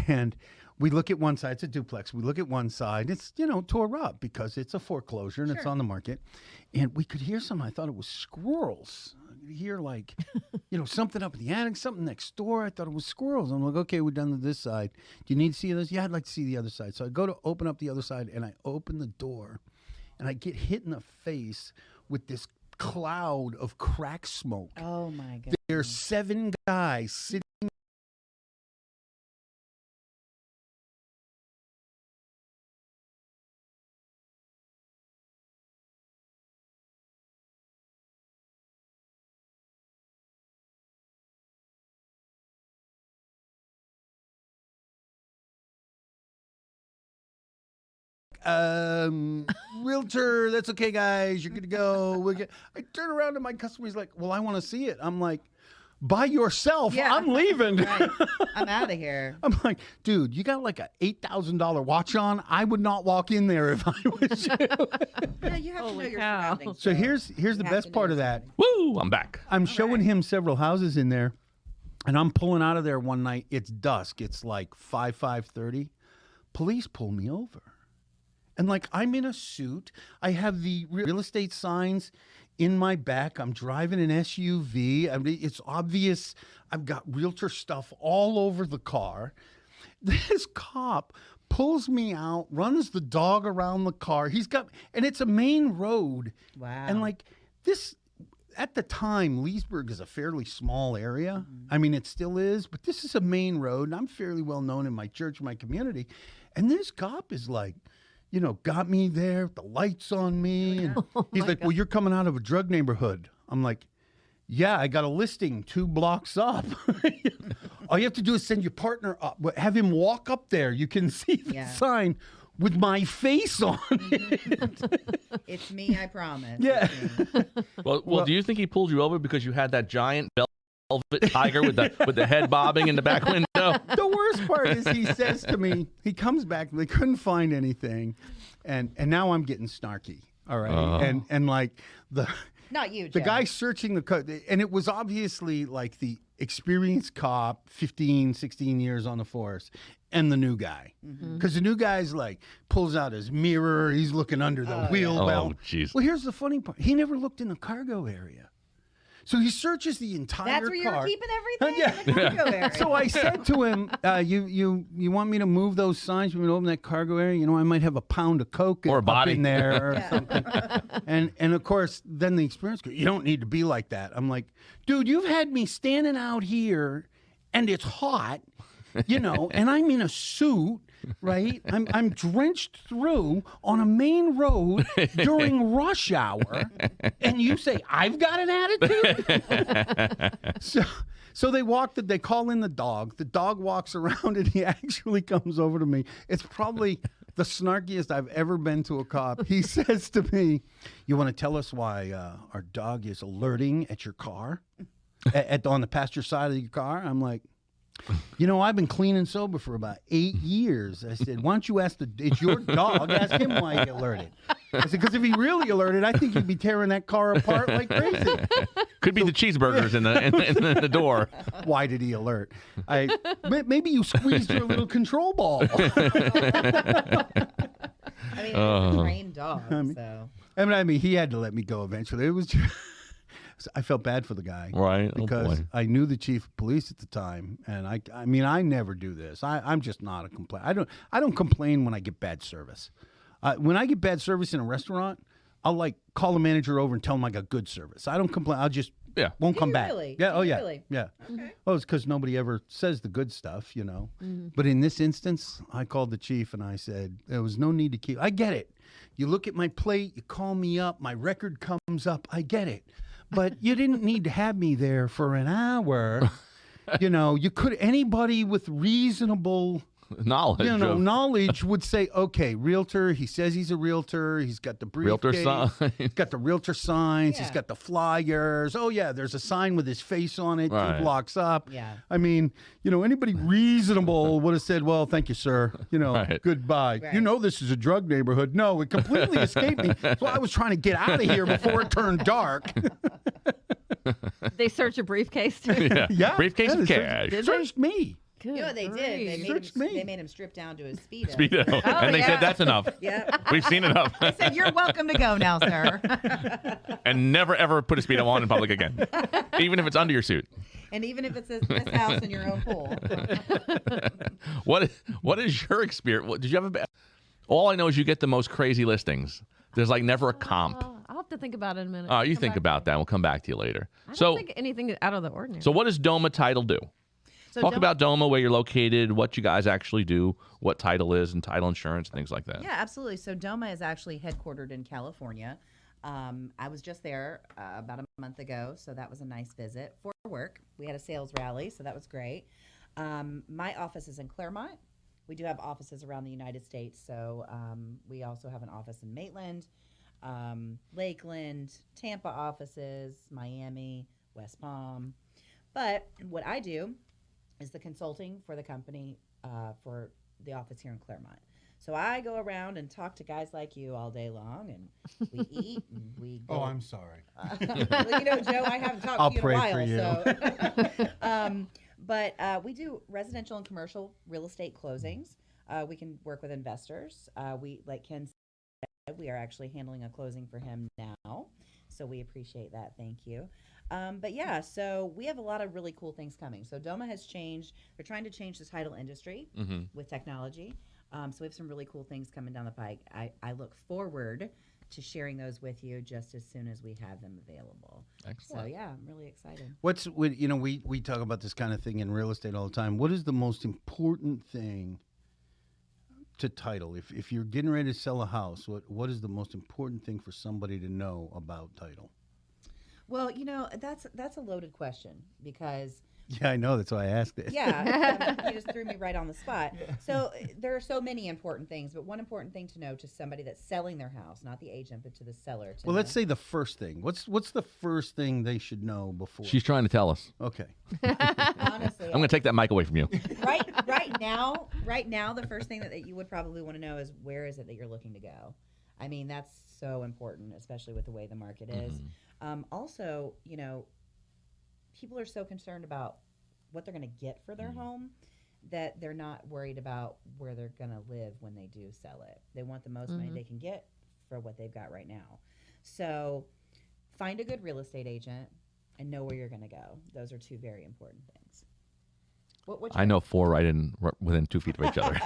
S4: and we look at one side. It's a duplex. We look at one side. It's tore up because it's a foreclosure and it's
S5: Sure.
S4: on the market. And we could hear something. I thought it was squirrels. I could hear like, something up in the attic, something next door. I thought it was squirrels. I'm like, okay, we're done to this side. Do you need to see this? Yeah, I'd like to see the other side. So I go to open up the other side, and I open the door, and I get hit in the face with this cloud of crack smoke.
S5: Oh my god.
S4: There's 7 guys sitting. Realtor, that's okay, guys. You're good to go. I turn around to my customer. He's like, well, I want to see it. I'm like, by yourself.
S5: Yeah.
S4: I'm leaving.
S5: Right. I'm out of here.
S4: I'm like, dude, you got like a $8,000 watch on. I would not walk in there if I was you.
S5: No, you have to know
S2: Holy
S5: your
S2: cow.
S5: surroundings.
S4: So
S5: Joe.
S4: here's the
S5: have
S4: best
S5: to know
S4: part
S5: your
S4: of that.
S5: surroundings.
S3: Woo! I'm back.
S4: I'm showing him several houses in there, And I'm pulling out of there one night. It's dusk. It's like 5:30. Police pull me over. And like I'm in a suit. I have the real estate signs in my back. I'm driving an SUV. I mean, it's obvious I've got realtor stuff all over the car. This cop pulls me out, runs the dog around the car. And it's a main road.
S5: Wow.
S4: And like this, at the time, Leesburg is a fairly small area. I mean, it still is, but this is a main road, and I'm fairly well known in my church, my community. And this cop is like, got me there, the lights on me. And he's like, well, you're coming out of a drug neighborhood. I'm like, yeah, I got a listing 2 blocks up. All you have to do is send your partner up. Have him walk up there. You can see the sign with my face on it.
S5: It's me, I promise.
S4: Yeah.
S5: It's me.
S3: Well, do you think he pulled you over because you had that giant velvet tiger with the head bobbing in the back window?
S4: The worst part is he says to me, he comes back, they couldn't find anything. And now I'm getting snarky. All right. And like
S5: Not you,
S4: the
S5: Joe.
S4: guy searching the car, and it was obviously like the experienced cop, 15, 16 years on the force, and the new guy. Because the new guy's like, pulls out his mirror, he's looking under the wheel well.
S3: Oh, jeez.
S4: Well, here's the funny part. He never looked in the cargo area. So he searches the entire car.
S5: That's where you're keeping everything?
S4: Yeah.
S5: In the cargo area.
S4: So I said to him, you want me to move those signs for me to open that cargo area? I might have a pound of coke
S3: Or a
S4: up
S3: body.
S4: in there or something. And of course, then the experience goes, you don't need to be like that. I'm like, dude, you've had me standing out here and it's hot, and I'm in a suit, right? I'm drenched through on a main road during rush hour, and you say I've got an attitude. So they call in the dog. The dog walks around and he actually comes over to me. It's probably the snarkiest I've ever been to a cop. He says to me, "You want to tell us why our dog is alerting at your car, on the passenger side of your car?" I'm like, I've been clean and sober for about 8 years. I said, why don't you ask it's your dog, ask him why he alerted. I said, because if he really alerted, I think he'd be tearing that car apart like crazy.
S3: Could be the cheeseburgers in the door.
S4: Why did he alert? Maybe you squeezed your little control ball.
S5: I mean, it's a trained dog, so.
S4: I mean, he had to let me go eventually. It was I felt bad for the guy,
S3: Right?
S4: Because
S3: Oh, boy.
S4: I knew the chief of police at the time, and I mean, I never do this. I'm just not a complaint. I don't complain when I get bad service. When I get bad service in a restaurant, I'll like call the manager over and tell him I got good service. I don't complain. I'll just won't come
S5: you
S4: back.
S5: really?
S4: Yeah.
S5: Do
S4: Oh
S5: you
S4: yeah.
S5: really?
S4: Yeah.
S5: Okay.
S4: Well, it's because nobody ever says the good stuff, But in this instance, I called the chief and I said there was no need to keep. I get it. You look at my plate, you call me up, my record comes up. I get it. But you didn't need to have me there for an hour. You could, anybody with reasonable
S3: Knowledge.
S4: knowledge would say, okay, realtor, he says he's a realtor. He's got the briefcase.
S3: Realtor sign.
S4: He's got the realtor signs. He's
S5: Yeah.
S4: got the flyers. Oh, yeah, there's a sign with his face on it,
S3: Right.
S4: 2 blocks up.
S5: Yeah.
S4: I mean, anybody reasonable would have said, well, thank you, sir.
S3: Right.
S4: Goodbye.
S5: Right.
S4: This is a drug neighborhood. No, it completely escaped me. So I was trying to get out of here before it turned dark.
S2: They search a briefcase too.
S3: Yeah.
S4: Yeah.
S3: Briefcase of
S4: they
S3: cash.
S2: Did
S4: searched me.
S2: Good
S5: You know what they did? They
S2: grief.
S5: made,
S4: Search me.
S5: they made him strip down to his Speedo.
S3: Speedo. And they
S5: yeah.
S3: said that's enough.
S5: Yeah.
S3: We've seen enough.
S5: They said, you're welcome to go now, sir.
S3: And never ever put a Speedo on in public again, even if it's under your suit.
S5: And even if it's this house in your own pool.
S3: What is your experience? Did you have a bad? All I know is you get the most crazy listings. There's like never a comp.
S2: I'll have to think about it in a minute.
S3: Oh, you
S2: Come
S3: think
S2: back
S3: about
S2: to
S3: that. We'll come back to you later.
S2: I don't
S3: So,
S2: think anything out of the ordinary.
S3: so what does DOMA Title do?
S2: So
S3: Talk
S2: don't-
S3: about DOMA, where you're located, what you guys actually do, what title is, and title insurance, things like that.
S5: Yeah, absolutely. So DOMA is actually headquartered in California. I was just there about a month ago, so that was a nice visit for work. We had a sales rally, so that was great. My office is in Claremont. We do have offices around the United States, so we also have an office in Maitland, Lakeland, Tampa offices, Miami, West Palm. But what I do is the consulting for the company for the office here in Claremont. So I go around and talk to guys like you all day long, and we eat and we go.
S4: Oh, I'm sorry.
S5: Well, Joe, I haven't talked
S4: I'll
S5: to you
S4: pray
S5: in a
S4: for
S5: while.
S4: you.
S5: So, But we do residential and commercial real estate closings. We can work with investors. We, like Ken said, we are actually handling a closing for him now. So we appreciate that. Thank you. But yeah, so we have a lot of really cool things coming. So DOMA has changed. They're trying to change the title industry with technology. So we have some really cool things coming down the pike. I look forward to sharing those with you just as soon as we have them available.
S3: Excellent.
S5: So yeah, I'm really excited.
S4: We talk about this kind of thing in real estate all the time. What is the most important thing to title? If you're getting ready to sell a house, what is the most important thing for somebody to know about title?
S5: Well, that's a loaded question because
S4: Yeah, I know. That's why I asked it.
S5: yeah, you just threw me right on the spot. So there are so many important things, but one important thing to know to somebody that's selling their house, not the agent, but to the seller.
S4: Well, let's say the first thing. What's the first thing they should know before?
S3: She's trying to tell us.
S4: Okay.
S5: Honestly,
S3: I'm going to take that mic away from you.
S5: right now, the first thing that you would probably want to know is where is it that you're looking to go. I mean, that's so important, especially with the way the market is. Also, people are so concerned about what they're going to get for their home that they're not worried about where they're going to live when they do sell it. They want the most money they can get for what they've got right now. So find a good real estate agent and know where you're going to go. Those are two very important things.
S3: I know 4 within 2 feet of each other.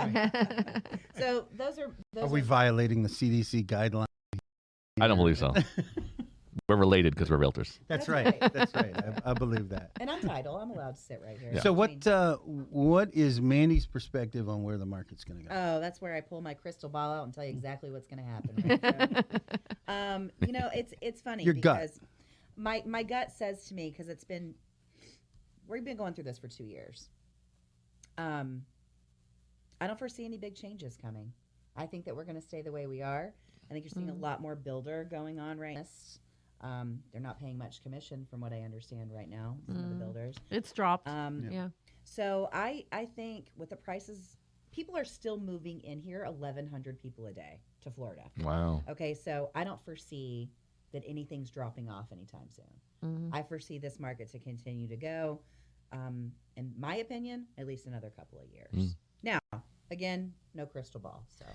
S5: So those are
S4: we violating the CDC guidelines?
S3: I don't believe so. We're related because we're realtors.
S4: That's right. That's right. I believe that.
S5: And I'm title. I'm allowed to sit right here.
S3: Yeah.
S4: So what is Mandy's perspective on where the market's going to go?
S5: Oh, that's where I pull my crystal ball out and tell you exactly what's going to happen. Right? It's funny
S4: Your
S5: because
S4: gut.
S5: my gut says to me, because we've been going through this for 2 years. I don't foresee any big changes coming. I think that we're going to stay the way we are. I think you're seeing a lot more builder going on right now. They're not paying much commission from what I understand right now, some of the builders.
S2: It's dropped.
S5: Yeah. So I think with the prices, people are still moving in here, 1,100 people a day to Florida.
S3: Wow.
S5: Okay, so I don't foresee that anything's dropping off anytime soon. I foresee this market to continue to go, in my opinion, at least another couple of years. Now, again, no crystal ball. So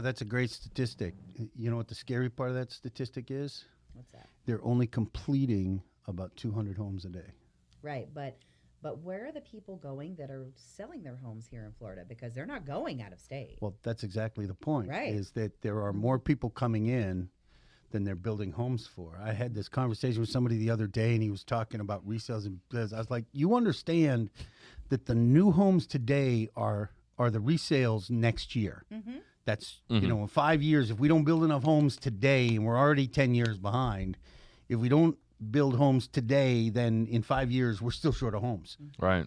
S4: That's a great statistic. You know what the scary part of that statistic is?
S5: what's that?
S4: They're only completing about 200 homes a day.
S5: Right, but where are the people going that are selling their homes here in Florida? Because they're not going out of state.
S4: Well, that's exactly the point.
S5: Right.
S4: Is that there are more people coming in than they're building homes for. I had this conversation with somebody the other day, and he was talking about resales, and I was like, you understand that the new homes today are the resales next year. That's, in 5 years, if we don't build enough homes today, and we're already 10 years behind, if we don't build homes today, then in 5 years, we're still short of homes.
S3: Right.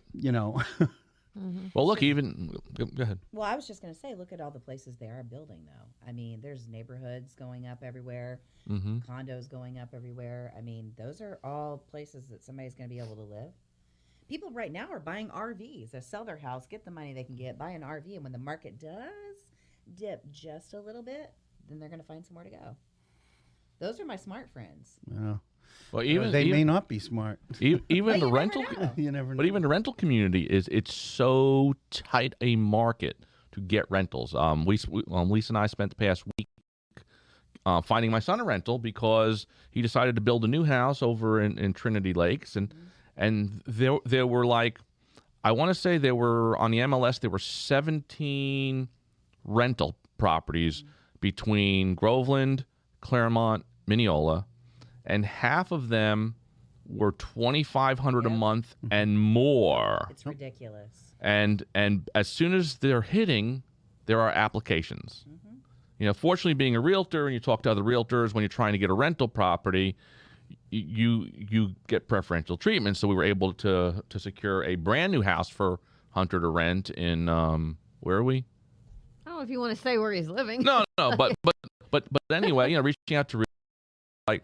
S3: Well, look, go ahead.
S5: Well, I was just going to say, look at all the places they are building, though. I mean, there's neighborhoods going up everywhere, condos going up everywhere. I mean, those are all places that somebody's going to be able to live. People right now are buying RVs. They sell their house, get the money they can get, buy an RV, and when the market does dip just a little bit, then they're going to find somewhere to go. Those are my smart friends.
S4: Yeah.
S3: Well,
S4: They may not be smart.
S3: Even the rental,
S4: You never know.
S3: but even the rental community it's so tight a market to get rentals. Lisa and I spent the past week finding my son a rental because he decided to build a new house over in Trinity Lakes, and there were like, I want to say there were on the MLS there were 17 rental properties between Groveland, Claremont, Mineola, and half of them were $2,500 a month and more.
S5: It's ridiculous.
S3: And as soon as they're hitting, there are applications. Fortunately, being a realtor, and you talk to other realtors when you're trying to get a rental property, you get preferential treatment. So we were able to secure a brand new house for Hunter to rent in where are we?
S2: I don't know if you want to say where he's living.
S3: No, but anyway, reaching out to like.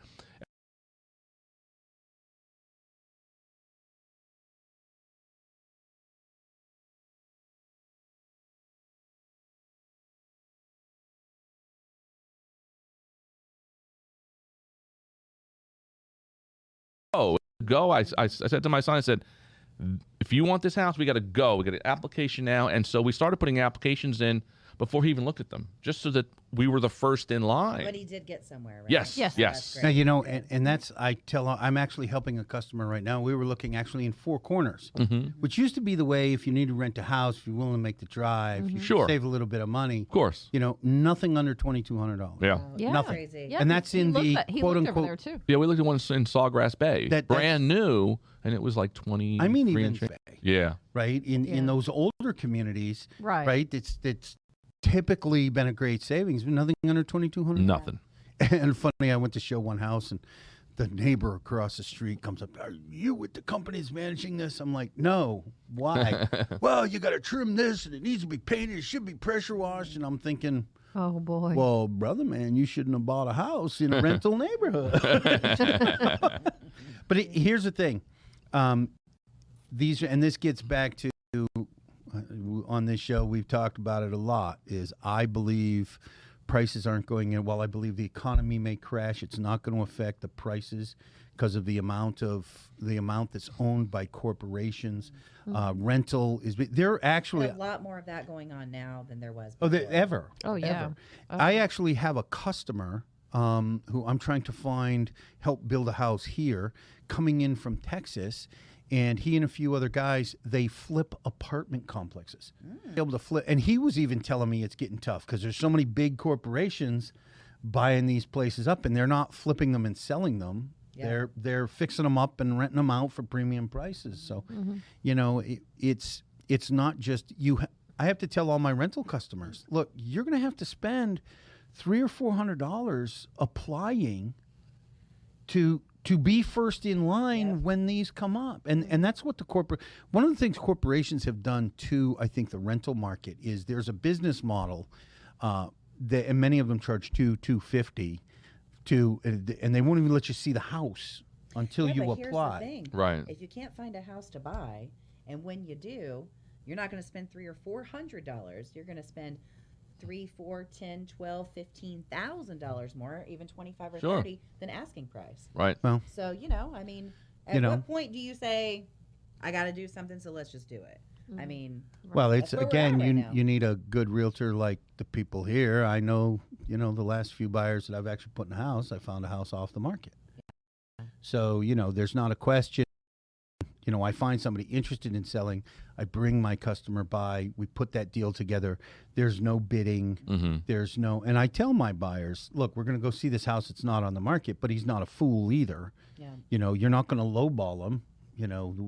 S3: Go. I said to my son, I said, if you want this house, we got to go. We got an application now. And so we started putting applications in before he even looked at them, just so that we were the first in line.
S5: But he did get somewhere, right?
S3: Yes,
S2: Yes.
S3: yes.
S5: That's
S4: Now,
S5: great.
S4: and that's, I'm actually helping a customer right now. We were looking actually in Four Corners, which used to be the way if you need to rent a house, if you're willing to make the drive, you
S3: Sure.
S4: save a little bit of money.
S3: Of course.
S4: Nothing under $2,200.
S3: Yeah.
S2: Yeah.
S4: Nothing.
S5: Crazy.
S2: Yeah,
S4: And that's
S2: he
S4: in
S2: looked
S4: the
S2: at- he
S4: quote,
S2: looked
S4: unquote-
S2: over there too.
S3: Yeah, we looked at one in Sawgrass Bay.
S4: That's-
S3: Brand new, and it was like 20.
S4: I mean, even Bay,
S3: Yeah.
S4: right? In
S2: Yeah.
S4: those older communities,
S2: Right.
S4: It's typically been a great savings, but nothing under 2,200.
S3: Nothing.
S4: And funny, I went to show one house, and the neighbor across the street comes up. Are you with the company that's managing this? I'm like, no. Why? Well, you got to trim this, and it needs to be painted. It should be pressure washed. And I'm thinking,
S2: Oh boy.
S4: well, brother, man, you shouldn't have bought a house in a rental neighborhood. But here's the thing. This gets back to on this show, we've talked about it a lot, is I believe prices aren't going in. While I believe the economy may crash, it's not going to affect the prices because of the amount that's owned by corporations. Rental is, they're actually,
S5: There's a lot more of that going on now than there was
S4: oh,
S5: before.
S4: ever.
S2: Oh, yeah.
S4: Ever.
S2: Oh.
S4: I actually have a customer who I'm trying to help build a house here, coming in from Texas, and he and a few other guys, they flip apartment complexes. Able to flip, and he was even telling me it's getting tough because there's so many big corporations buying these places up, and they're not flipping them and selling them.
S5: Yeah.
S4: They're fixing them up and renting them out for premium prices. So, it's not just you. I have to tell all my rental customers, look, you're going to have to spend $300 or $400 applying to be first in line when these come up. And that's what one of the things corporations have done to, I think, the rental market is there's a business model and many of them charge $250 and they won't even let you see the house until you
S5: but
S4: apply.
S5: Here's the thing.
S3: Right.
S5: If you can't find a house to buy, and when you do, you're not going to spend $300 or $400. You're going to spend $3, $4, $10, $12, $15,000 more, even 25 or
S3: Sure.
S5: 30 than asking price.
S3: Right.
S4: Well,
S5: So I mean, at what point do you say, I got to do something, so let's just do it? I mean,
S4: well,
S5: That's
S4: it's
S5: where we're
S4: again,
S5: at right now.
S4: you need a good realtor like the people here. I know, the last few buyers that I've actually put in a house, I found a house off the market. So, there's not a question. I find somebody interested in selling. I bring my customer by. We put that deal together. There's no bidding.
S3: Mm-hmm.
S4: And I tell my buyers, look, we're going to go see this house. It's not on the market, but he's not a fool either.
S5: yeah.
S4: You're not going to lowball him.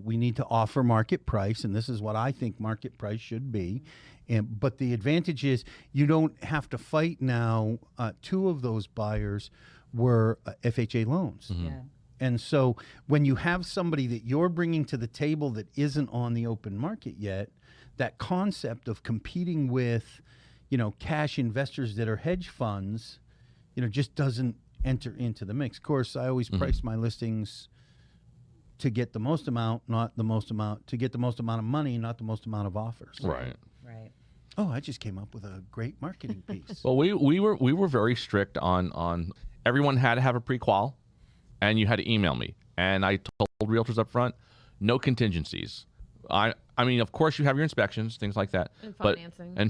S4: We need to offer market price, and this is what I think market price should be. But the advantage is you don't have to fight now. Two of those buyers were FHA loans.
S3: Mm-hmm.
S5: Yeah.
S4: And so when you have somebody that you're bringing to the table that isn't on the open market yet, that concept of competing with, cash investors that are hedge funds, just doesn't enter into the mix. Of course, I always price my listings to get the most amount, to get the most amount of money, not the most amount of offers.
S3: Right.
S5: Right.
S4: Oh, I just came up with a great marketing piece.
S3: Well, we were very strict on everyone had to have a pre-qual, and you had to email me. And I told realtors up front, no contingencies. I mean, of course, you have your inspections, things like that,
S2: And
S3: but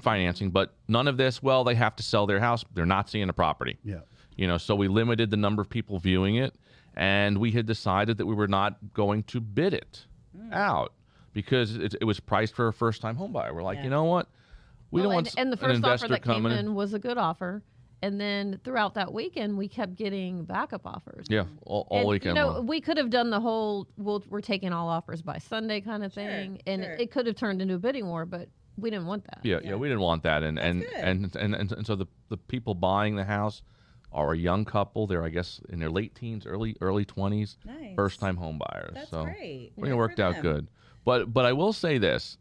S2: financing.
S3: but none of this. Well, they have to sell their house; they're not seeing the property.
S4: Yeah.
S3: So we limited the number of people viewing it, and we had decided that we were not going to bid it out because it was priced for a first-time home buyer. We're like,
S5: Yeah.
S3: you know what? We don't
S2: Well,
S3: want
S2: and the
S3: an
S2: first
S3: investor
S2: offer that came
S3: coming
S2: in was a good offer. And then throughout that weekend, we kept getting backup offers.
S3: Yeah, all
S2: And,
S3: weekend long.
S2: we could have done the whole we're taking all offers by Sunday kind of thing, and
S5: sure.
S2: it could have turned into a bidding war, but we didn't want that.
S3: Yeah, we didn't want that, and so the people buying the house are a young couple. They're, I guess, in their late teens, early 20s,
S5: Nice.
S3: first time home buyers.
S5: That's
S3: so
S5: great.
S3: I mean,
S5: Good
S3: it worked
S5: for
S3: out
S5: them.
S3: good. But I will say this: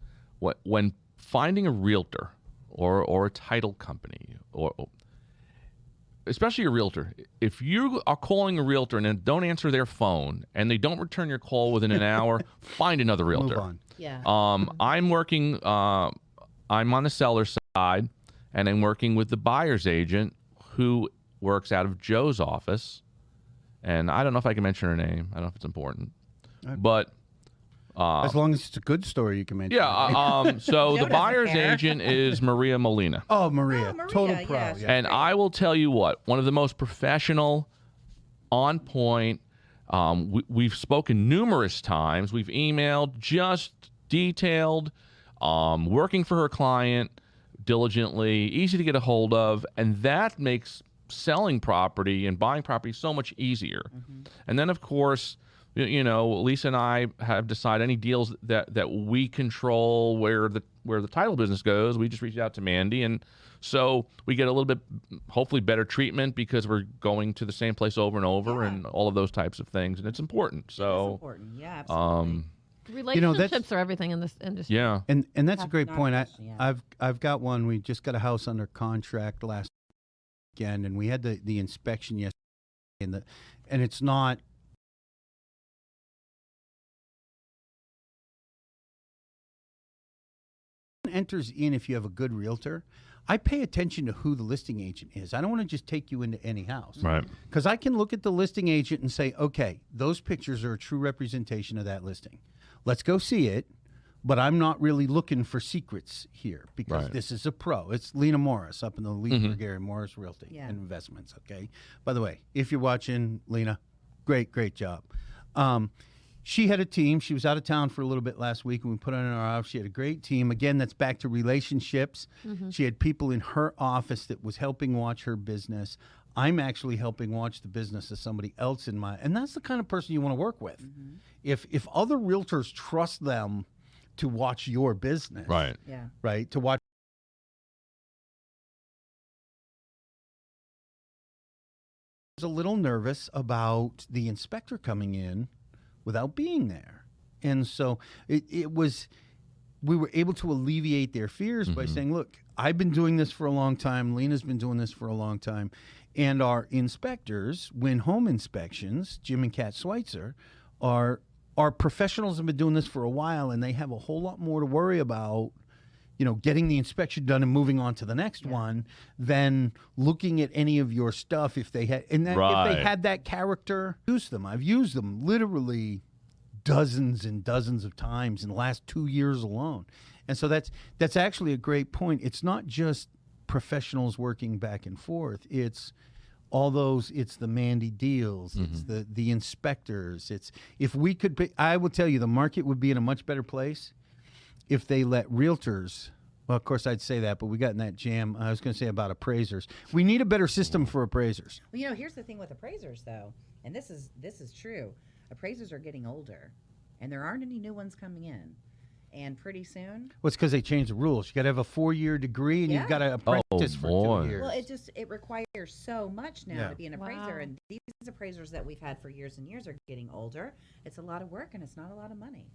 S3: when finding a realtor or a title company or especially a realtor, if you are calling a realtor and then don't answer their phone and they don't return your call within an hour, find another realtor.
S4: Move on.
S5: Yeah.
S3: I'm working. I'm on the seller side, and I'm working with the buyer's agent who works out of Joe's office. And I don't know if I can mention her name. I don't know if it's important, but
S4: As long as it's a good story, you can mention.
S3: So the
S5: doesn't
S3: buyer's
S5: care.
S3: agent is Maria Molina.
S4: Oh, Maria,
S5: Maria,
S4: total pro.
S5: yeah,
S4: Yeah.
S3: And I will tell you what, one of the most professional, on point, we've spoken numerous times. We've emailed, just detailed, working for her client diligently, easy to get a hold of, and that makes selling property and buying property so much easier. And then, of course, Lisa and I have decided any deals that we control where the title business goes, we just reach out to Mandy, and so we get a little bit, hopefully, better treatment because we're going to the same place over and over, and all of those types of things, and it's important. So
S5: It's important. Yeah, absolutely.
S2: Relationships are everything in this industry.
S3: yeah,
S4: And that's a great
S5: Top
S4: point.
S5: notch, yeah.
S4: I've got one. We just got a house under contract last weekend, and we had the inspection yesterday, and it's not. Enters in if you have a good realtor. I pay attention to who the listing agent is. I don't want to just take you into any house.
S3: right.
S4: Because I can look at the listing agent and say, okay, those pictures are a true representation of that listing. Let's go see it, but I'm not really looking for secrets here because
S3: Right.
S4: this is a pro. It's Lena Morris up in the Leesburg area, Morris Realty
S5: Yeah.
S4: and Investments, okay? By the way, if you're watching, Lena, great job. She had a team. She was out of town for a little bit last week, and we put her in our office. She had a great team. Again, that's back to relationships. She had people in her office that was helping watch her business. I'm actually helping watch the business of somebody else in my, and that's the kind of person you want to work with. If other realtors trust them to watch your business,
S3: Right.
S5: Yeah.
S4: right, to watch. I was a little nervous about the inspector coming in without being there. And so we were able to alleviate their fears by saying, look, I've been doing this for a long time. Lena's been doing this for a long time. And our inspectors, when home inspections, Jim and Kat Schweitzer, are professionals, have been doing this for a while, and they have a whole lot more to worry about, getting the inspection done and moving on to the next one than looking at any of your stuff if they had. And if
S3: Right.
S4: they had that character, use them. I've used them literally dozens and dozens of times in the last 2 years alone. And so that's actually a great point. It's not just professionals working back and forth. It's all those. It's the Mandy Deals. It's the inspectors. It's if we could. I will tell you, the market would be in a much better place if they let realtors. Well, of course, I'd say that, but we got in that jam. I was going to say about appraisers. We need a better system for appraisers.
S5: Well, here's the thing with appraisers, though, and this is true. Appraisers are getting older, and there aren't any new ones coming in. And pretty soon,
S4: Well, it's because they changed the rules. You got to have a 4-year degree, and you've
S5: Yeah.
S4: got to apprentice for
S3: boy.
S4: 2 years.
S5: well, it requires so much now
S4: Yeah.
S5: to be an appraiser,
S2: Wow.
S5: and these appraisers that we've had for years and years are getting older. It's a lot of work, and it's not a lot of money.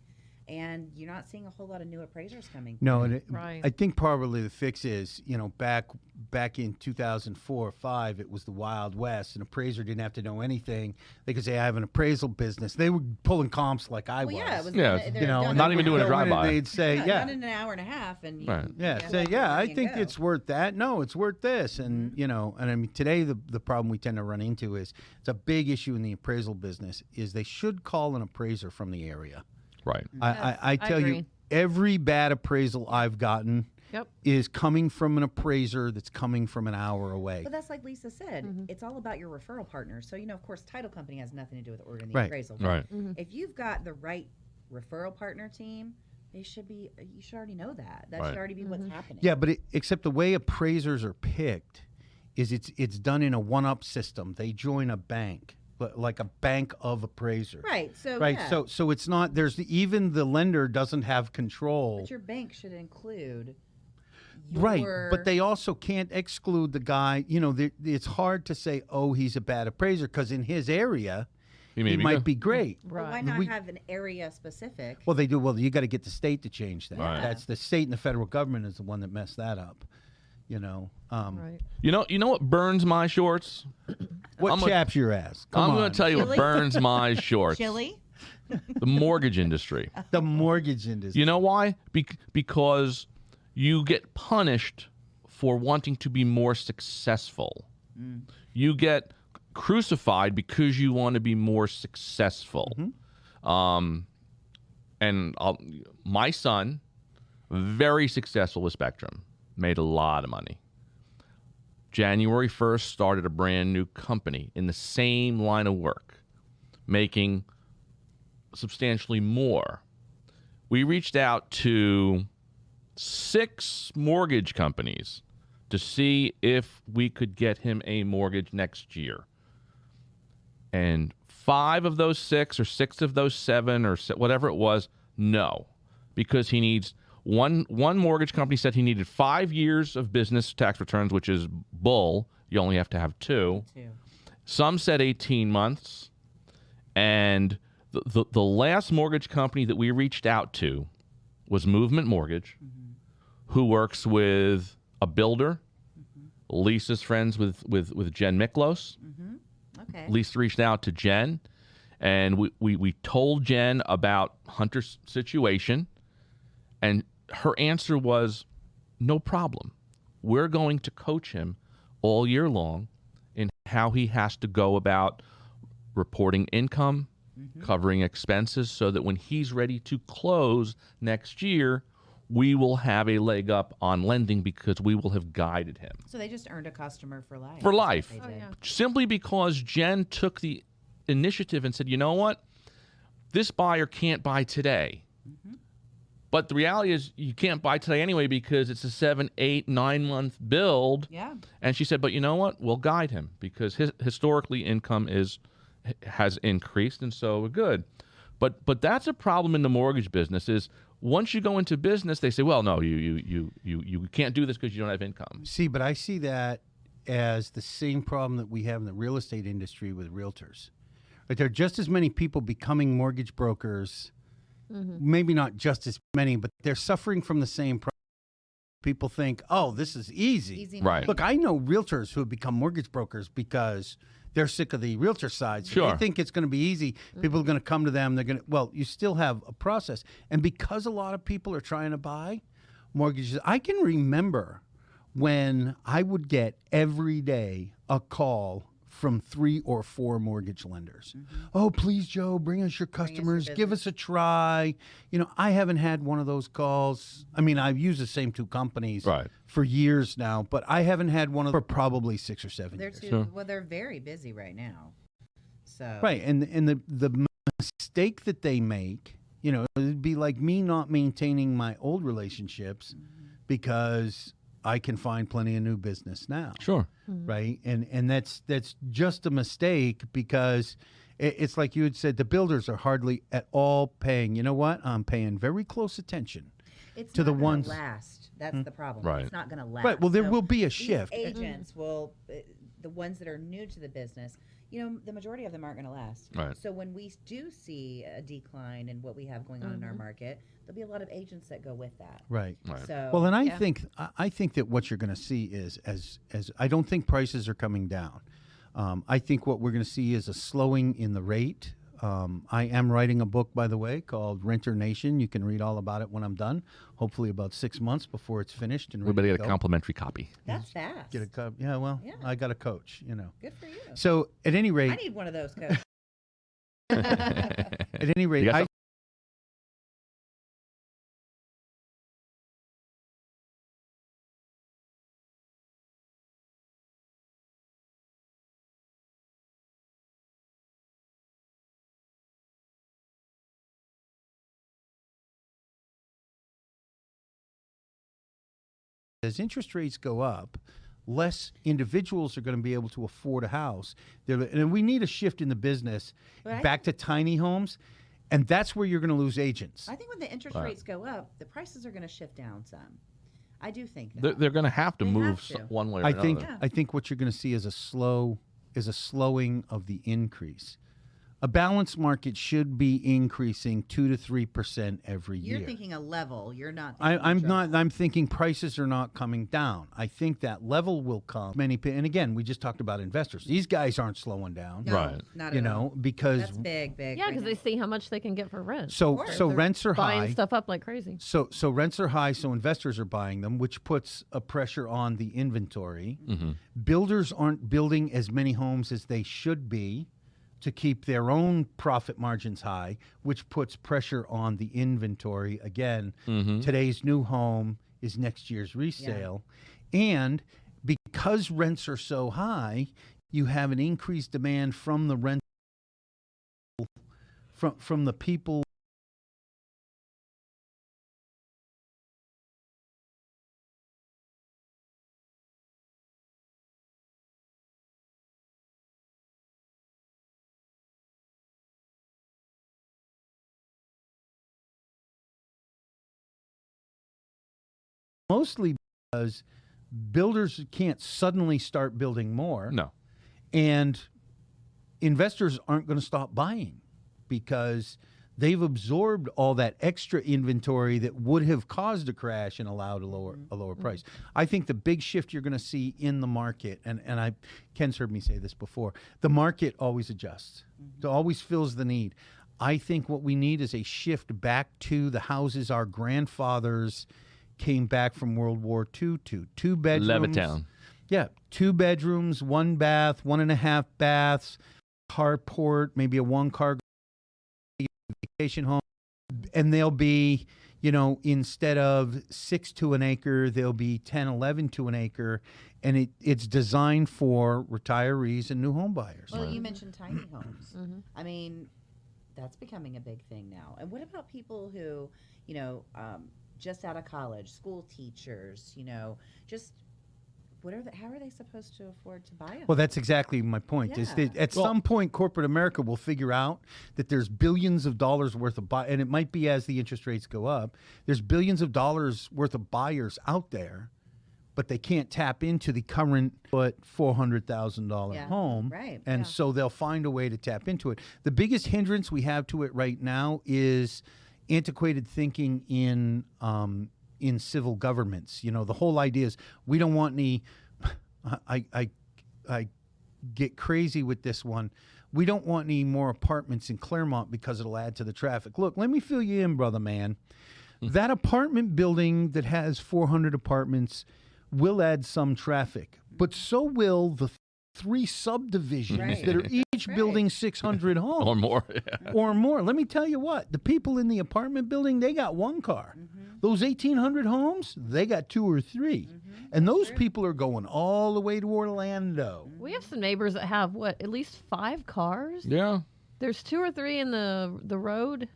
S5: And you're not seeing a whole lot of new appraisers coming.
S4: No, and
S2: Right.
S4: I think probably the fix is, back in 2004 or 5, it was the Wild West. An appraiser didn't have to know anything. They could say, I have an appraisal business. They were pulling comps like I
S5: Well,
S4: was.
S5: yeah, it was.
S3: Yeah,
S5: they're
S3: not
S5: done
S3: not
S5: in
S3: even
S5: an
S3: doing a
S5: hour.
S4: Go in and
S3: drive-by.
S4: They'd say,
S5: Yeah,
S4: yeah.
S5: done in an hour and a half, and
S3: Right.
S4: Yeah,
S5: you
S4: say,
S5: have
S4: yeah, I
S5: money and
S4: think
S5: go.
S4: it's worth that. No, it's worth this. And, and I mean, today the problem we tend to run into is it's a big issue in the appraisal business is they should call an appraiser from the area.
S3: Right.
S4: I
S2: I
S4: tell you,
S2: agree.
S4: every bad appraisal I've gotten
S2: Yep.
S4: is coming from an appraiser that's coming from an hour away.
S5: But that's like Lisa said.
S2: Mm-hmm.
S5: It's all about your referral partners. So of course, title company has nothing to do with ordering the
S4: Right.
S5: appraisal. But
S3: Right.
S5: If you've got the right referral partner team, you should already know that. That
S3: Right.
S5: should already be what's happening.
S4: Yeah, but except the way appraisers are picked is it's done in a one-up system. They join a bank, like a bank of appraisers.
S5: Right. So
S4: Right.
S5: yeah.
S4: So it's not. Even the lender doesn't have control.
S5: But your bank should include.
S4: Right, but they also can't exclude the guy. It's hard to say, oh, he's a bad appraiser, because in his area, he might be great.
S5: But why
S2: Right.
S5: not
S4: We-
S5: have an area specific?
S4: Well, they do. Well, you got to get the state to change that.
S3: Right.
S4: That's the state and the federal government is the one that messed that up.
S2: Right.
S3: You know what burns my shorts?
S4: What
S3: I'm a-
S4: chaps your ass? Come
S3: I'm
S4: on.
S3: going to tell you what
S5: Chili?
S3: burns my shorts.
S5: Chili.
S3: The mortgage industry.
S4: the mortgage industry.
S3: You know why? Because you get punished for wanting to be more successful. You get crucified because you want to be more successful. and my son, very successful with Spectrum, made a lot of money. January 1st, started a brand new company in the same line of work, making substantially more. We reached out to 6 mortgage companies to see if we could get him a mortgage next year. And 5 of those 6 or 6 of those 7 or whatever it was, no. Because he needs, one mortgage company said he needed 5 years of business tax returns, which is bull. You only have to have 2. Some said 18 months. And the last mortgage company that we reached out to was Movement Mortgage, who works with a builder. Lisa's friends with Jen Miklos.
S5: Okay.
S3: Lisa reached out to Jen, and we told Jen about Hunter's situation, and her answer was, no problem. We're going to coach him all year long in how he has to go about reporting income, covering expenses, so that when he's ready to close next year, we will have a leg up on lending because we will have guided him.
S5: So they just earned a customer for life.
S3: For life.
S5: That's what they did.
S3: Simply because Jen took the initiative and said, you know what? This buyer can't buy today. But the reality is you can't buy today anyway because it's a 7, 8, 9 month build.
S5: Yeah.
S3: And she said, but you know what? We'll guide him because historically income has increased, and so we're good. But that's a problem in the mortgage business is once you go into business, they say, well, no, you can't do this because you don't have income.
S4: See, but I see that as the same problem that we have in the real estate industry with realtors. But there are just as many people becoming mortgage brokers, maybe not just as many, but they're suffering from the same problem. People think, oh, this is easy.
S5: Easy
S3: Right.
S5: money.
S4: Look, I know realtors who have become mortgage brokers because they're sick of the realtor side. So
S3: Sure.
S4: they think it's going to be easy. People are going to come to them. They're going to, well, you still have a process. And because a lot of people are trying to buy mortgages, I can remember when I would get every day a call from 3 or 4 mortgage lenders. Oh, please, Joe, bring us your customers. Give us a try. You know, I haven't had one of those calls. I mean, I've used the same 2 companies
S3: Right.
S4: for years now, but I haven't had one of them for probably 6 or 7
S5: They're
S4: years.
S5: too, well, they're very busy right now. So
S4: Right, and the mistake that they make, you know, it'd be like me not maintaining my old relationships because I can find plenty of new business now.
S3: Sure.
S4: Right, and that's just a mistake because it's like you had said, the builders are hardly at all paying. You know what? I'm paying very close attention
S5: it's
S4: to
S5: not
S4: the
S5: gonna
S4: ones.
S5: last. That's the problem.
S3: Right.
S5: It's not going to last.
S4: Right. Well, there
S5: So
S4: will be a
S5: these
S4: shift.
S5: Agents will, the ones that are new to the business, you know, the majority of them aren't going to last.
S3: Right.
S5: So when we do see a decline in what we have going on in our market, there'll be a lot of agents that go with that.
S4: Right.
S3: Right.
S5: So
S4: Well, and
S2: Yeah.
S4: I think that what you're going to see is as I don't think prices are coming down. I think what we're going to see is a slowing in the rate. I am writing a book, by the way, called Renter Nation. You can read all about it when I'm done. Hopefully, about 6 months before it's finished. And
S3: Everybody
S4: ready
S3: get
S4: to
S3: a
S4: go.
S3: complimentary copy.
S5: that's fast.
S4: Get a cup. Yeah. Well,
S5: Yeah.
S4: I got a coach. You know.
S5: Good for you.
S4: So at any
S5: I
S4: rate,
S5: need one of those coaches.
S4: at any rate,
S3: You got
S4: as interest rates go up, less individuals are going to be able to afford a house. And we need a shift in the business
S5: But I
S4: back to tiny homes, and that's where you're going to lose agents.
S5: I think when the interest
S3: Right.
S5: rates go up, the prices are going to shift down some. I do think that.
S3: They're going to have to
S5: They
S3: move
S5: have to.
S3: one way or
S4: I
S3: another.
S4: think
S5: Yeah.
S4: I think what you're going to see is a slowing of the increase. A balanced market should be increasing 2 to 3% every
S5: You're
S4: year.
S5: thinking a level. You're not.
S4: I'm
S5: thinking
S4: not. I'm thinking prices are not coming down. I think that level will come. And again, we just talked about investors. These guys aren't slowing down.
S5: No,
S3: Right.
S5: Not
S4: You
S5: at
S4: know,
S5: all.
S4: because
S5: That's big.
S2: Yeah, because they see how much they can get for rent.
S4: so
S5: course.
S4: so
S2: They're
S4: rents are
S2: buying
S4: high.
S2: stuff up like crazy.
S4: So rents are high, so investors are buying them, which puts a pressure on the inventory. Builders aren't building as many homes as they should be to keep their own profit margins high, which puts pressure on the inventory. Again, today's new home is next year's resale. And because rents are so high, you have an increased demand from the rent from the people. Mostly because builders can't suddenly start building more.
S3: No.
S4: And investors aren't going to stop buying because they've absorbed all that extra inventory that would have caused a crash and allowed a lower price. I think the big shift you're going to see in the market, and Ken's heard me say this before, the market always adjusts. It always fills the need. I think what we need is a shift back to the houses our grandfathers came back from World War II to. 2 bedrooms.
S3: Levittown.
S4: Yeah, 2 bedrooms, 1 bath, 1.5 baths, carport, maybe a 1-car vacation home. And they'll be, instead of 6 to an acre, they'll be 10, 11 to an acre. And it's designed for retirees and new home buyers.
S5: Well, you mentioned tiny homes. I mean, that's becoming a big thing now. And what about people who, just out of college, school teachers, just how are they supposed to afford to buy them?
S4: Well, that's exactly my point. Is that at some point, corporate America will figure out that there's billions of dollars worth of and it might be as the interest rates go up, there's billions of dollars worth of buyers out there, but they can't tap into the current $400,000 home.
S5: Right.
S4: And so they'll find a way to tap into it. The biggest hindrance we have to it right now is antiquated thinking in civil governments. The whole idea is we don't want any. I get crazy with this one. We don't want any more apartments in Claremont because it'll add to the traffic. Look, let me fill you in, brother man. That apartment building that has 400 apartments will add some traffic, but so will the 3 subdivisions that are each building 600 homes.
S3: Or more.
S4: Or more. Let me tell you what, the people in the apartment building, they got 1 car. Those 1,800 homes, they got 2 or 3. And those people are going all the way to Orlando.
S2: We have some neighbors that have, at least 5 cars?
S3: Yeah.
S2: There's 2 or 3 in the road,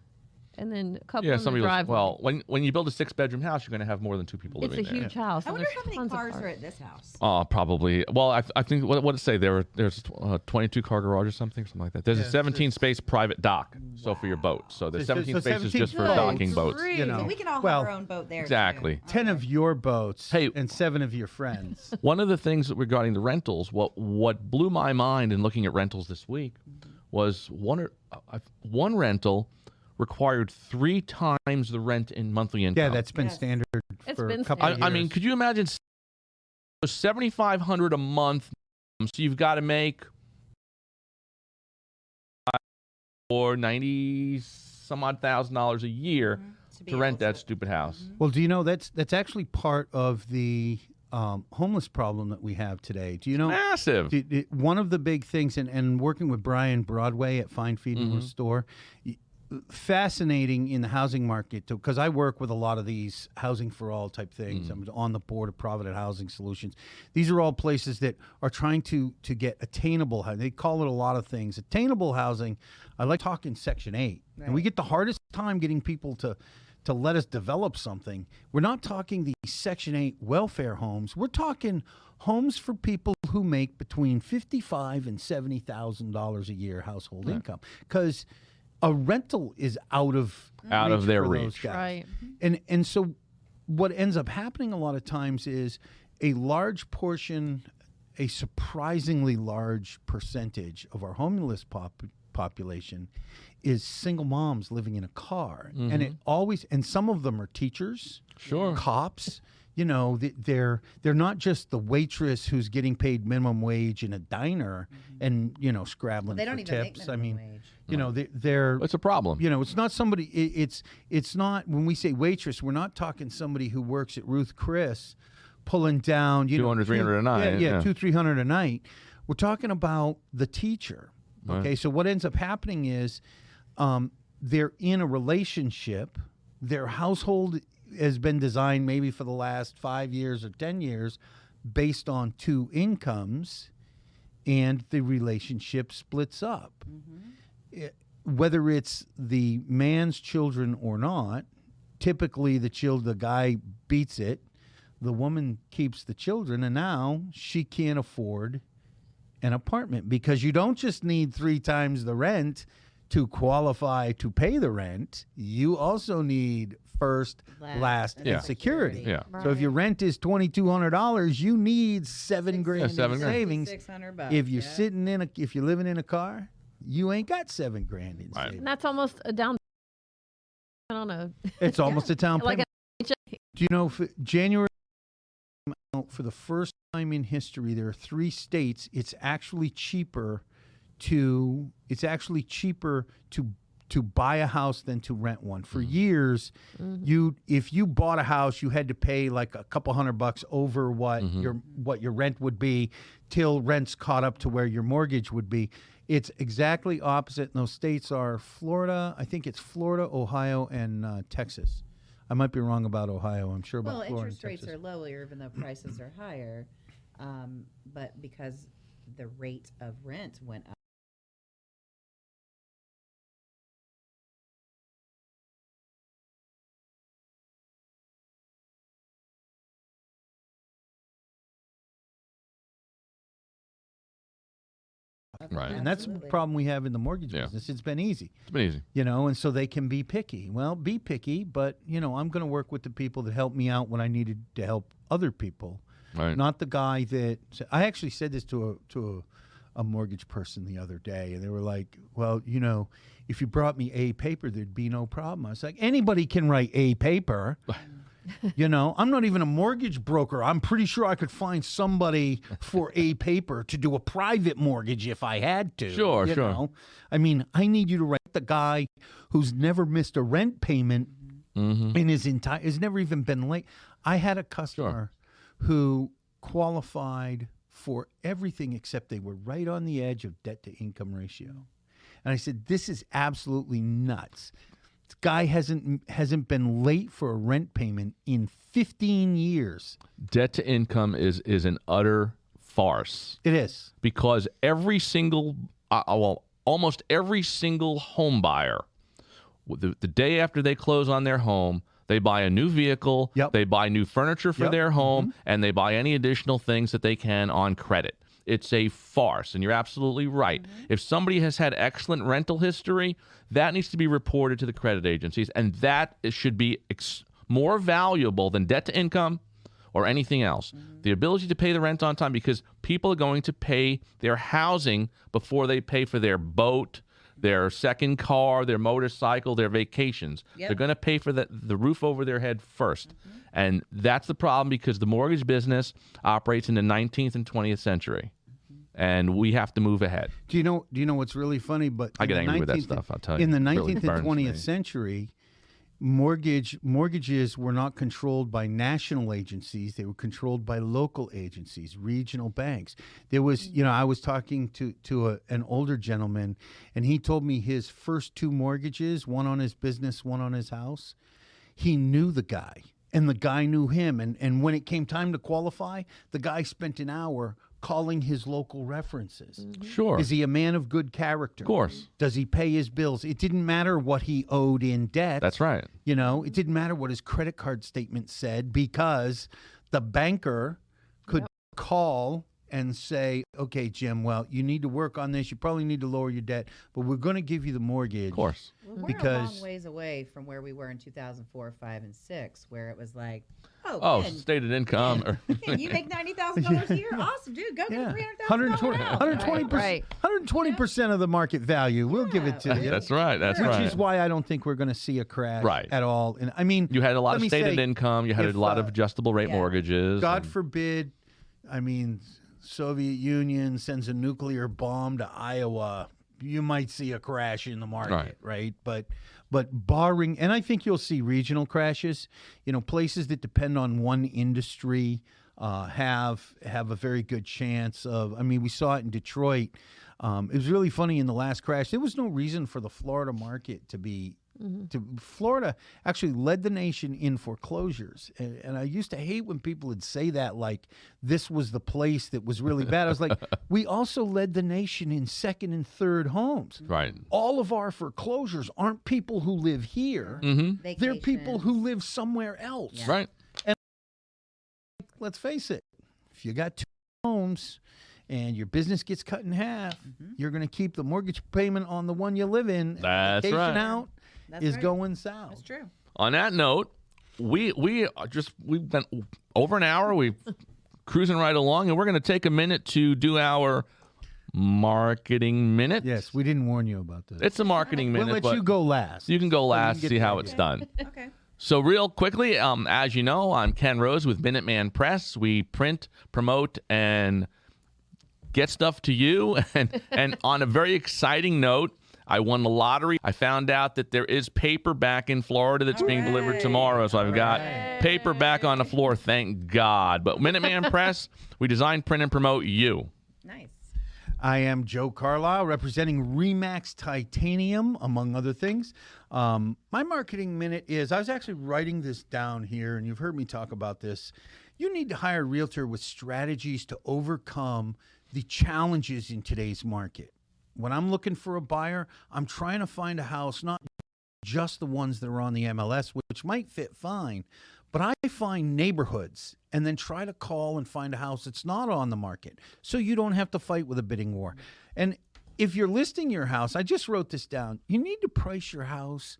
S2: and then a couple in the
S3: somebody
S2: driveway.
S3: well, when you build a 6-bedroom house, you're going to have more than 2 people
S2: It's
S3: living
S2: a
S3: there.
S2: huge house.
S5: I
S2: and
S5: wonder
S2: there's
S5: how many
S2: tons of
S5: cars are at this house.
S3: Probably. Well, I think what did it say? There's a 22-car garage or something like that. There's a 17-space private dock, so for your boat. So there's 17 spaces just for docking boats.
S5: So we can all have our own boat there.
S3: Exactly.
S5: Too.
S4: 10 of your boats
S3: Hey.
S4: and 7 of your friends.
S3: One of the things regarding the rentals, what blew my mind in looking at rentals this week was one rental required 3 times the rent in monthly income.
S4: Yeah, that's been standard for a couple of years.
S3: I mean, could you imagine $7,500 a month? So you've got to make or $90-some-odd thousand a year to rent that stupid house.
S4: Well, do you know that's actually part of the homeless problem that we have today? Do you know?
S3: Massive.
S4: One of the big things, and working with Brian Broadway at Find, Feed, and Restore, fascinating in the housing market, because I work with a lot of these housing for all type things. I'm on the board of Provident Housing Solutions. These are all places that are trying to get attainable housing. They call it a lot of things. Attainable housing, I like talking Section 8. And we get the hardest time getting people to let us develop something. We're not talking the Section 8 welfare homes. We're talking homes for people who make between $55,000 and $70,000 a year household income. Because a rental is out of
S3: their
S4: for
S3: reach.
S4: those guys.
S2: Right.
S4: And so what ends up happening a lot of times is a large portion, a surprisingly large percentage of our homeless population is single moms living in a car. And it always, and some of them are teachers, cops. They're not just the waitress who's getting paid minimum wage in a diner and scrabbling
S5: They don't
S4: for
S5: even make
S4: tips.
S5: minimum wage.
S4: They're
S3: It's a problem.
S4: it's not somebody. It's not, when we say waitress, we're not talking somebody who works at Ruth Chris, pulling down
S3: 200, 300 a night.
S4: Yeah, 200-300 a night. We're talking about the teacher Okay, so what ends up happening is they're in a relationship. Their household has been designed maybe for the last 5 years or 10 years based on two incomes, and the relationship splits up. Whether it's the man's children or not, typically the guy beats it, the woman keeps the children, and now she can't afford an apartment, because you don't just need 3 times the rent to qualify to pay the rent. You also need first, last, and security.
S3: Yeah.
S4: So if your rent is $2,200, you need $7,000 in
S3: $7,000.
S4: savings.
S5: $600.
S4: If you're if you're living in a car, you ain't got $7,000 in savings.
S2: And that's almost a down. I don't know.
S4: It's almost a town
S2: Like
S4: payment. Do you know, for January, for the first time in history, there are 3 states. It's actually cheaper to buy a house than to rent one. For years, if you bought a house, you had to pay like a couple $100 over what your rent would be, till rents caught up to where your mortgage would be. It's exactly opposite. And those states are Florida. I think it's Florida, Ohio, and Texas. I might be wrong about Ohio. I'm sure about Florida and
S5: interest rates
S4: Texas.
S5: are lower, even though prices are higher. But because the rate of rent went up.
S3: Right.
S4: And that's the problem we have in the mortgage business. It's been easy.
S3: It's been easy.
S4: And so they can be picky. Well, be picky, but, I'm going to work with the people that helped me out when I needed to help other people.
S3: Right.
S4: Not the guy that – I actually said this to a mortgage person the other day, and they were like, well, if you brought me a paper, there'd be no problem. I was like, anybody can write a paper. I'm not even a mortgage broker. I'm pretty sure I could find somebody for a paper to do a private mortgage if I had to.
S3: Sure.
S4: I mean, I need you to write the guy who's never missed a rent payment in has never even been late. I had a customer who qualified for everything except they were right on the edge of debt to income ratio. And I said, this is absolutely nuts. This guy hasn't been late for a rent payment in 15 years.
S3: Debt to income is an utter farce.
S4: It is.
S3: Because almost every single home buyer, the day after they close on their home, they buy a new vehicle, they buy new furniture for their home, and they buy any additional things that they can on credit. It's a farce, and you're absolutely right. If somebody has had excellent rental history, that needs to be reported to the credit agencies, and that should be more valuable than debt to income or anything else. The ability to pay the rent on time, because people are going to pay their housing before they pay for their boat, their second car, their motorcycle, their vacations. They're going to pay for the roof over their head first. And that's the problem, because the mortgage business operates in the 19th and 20th century. And we have to move ahead.
S4: Do you know what's really funny? But
S3: I get angry with that stuff, I'll tell you.
S4: In the
S3: It
S4: 19th
S3: really
S4: and
S3: burns
S4: 20th
S3: me.
S4: century, mortgages were not controlled by national agencies. They were controlled by local agencies, regional banks. There was, I was talking to an older gentleman, and he told me his first 2 mortgages, one on his business, one on his house, he knew the guy, and the guy knew him. And when it came time to qualify, the guy spent an hour calling his local references.
S3: Sure.
S4: Is he a man of good character?
S3: Of course.
S4: Does he pay his bills? It didn't matter what he owed in debt.
S3: That's right.
S4: It didn't matter what his credit card statement said, because the banker could call and say, okay, Jim, well, you need to work on this. You probably need to lower your debt, but we're going to give you the mortgage.
S3: Of course.
S5: Well, we're a
S4: Because-
S5: long ways away from where we were in 2004, 5, and 6, where it was like,
S3: Oh,
S5: Ken,
S3: stated income.
S5: Ken, you make $90,000 a year? Awesome, dude. Go get
S4: Yeah.
S5: $300,000.
S4: 120%,
S2: Right.
S4: 120% of the market value. We'll give it to you.
S3: That's right. That's
S4: Which
S3: right.
S4: is why I don't think we're going to see a crash
S3: Right.
S4: at all. And I mean,
S3: You had a lot
S4: let
S3: of
S4: me
S3: stated
S4: say,
S3: income. You had
S4: if,
S3: a lot of adjustable rate mortgages.
S4: God
S3: and-
S4: forbid, I mean, Soviet Union sends a nuclear bomb to Iowa, you might see a crash in the market, right? But barring, and I think you'll see regional crashes, places that depend on one industry have a very good chance of. I mean, we saw it in Detroit. It was really funny in the last crash. There was no reason for the Florida market to be. Florida actually led the nation in foreclosures, and I used to hate when people would say that like this was the place that was really bad. I was like, we also led the nation in second and third homes.
S3: Right.
S4: All of our foreclosures aren't people who live here; they're people who live somewhere else.
S5: Yeah.
S3: Right.
S4: Let's face it, if you got 2 homes and your business gets cut in half, you're going to keep the mortgage payment on the one you live in.
S3: That's
S4: Vacation
S3: right.
S4: out
S5: That's
S4: is
S5: right.
S4: going south.
S5: That's true.
S3: On that note, we've been over an hour. We're cruising right along, and we're going to take a minute to do our marketing minute.
S4: Yes, we didn't warn you about this.
S3: It's a marketing
S4: We'll
S3: minute,
S4: let
S3: but
S4: you go last.
S3: you can go
S4: So
S3: last,
S4: can get
S3: see
S4: the
S3: how
S4: idea.
S3: it's done.
S5: Okay.
S3: So real quickly, as you know, I'm Ken Rose with Minuteman Press. We print, promote, and get stuff to you. And on a very exciting note, I won the lottery. I found out that there is paper back in Florida that's being delivered tomorrow. So I've got paper back on the floor, thank God. But Minuteman Press, we design, print, and promote you.
S5: Nice.
S4: I am Joe Carlisle, representing Remax Titanium, among other things. My marketing minute is, I was actually writing this down here, and you've heard me talk about this. You need to hire a realtor with strategies to overcome the challenges in today's market. When I'm looking for a buyer, I'm trying to find a house, not just the ones that are on the MLS, which might fit fine, but I find neighborhoods and then try to call and find a house that's not on the market so you don't have to fight with a bidding war. And if you're listing your house, I just wrote this down, you need to price your house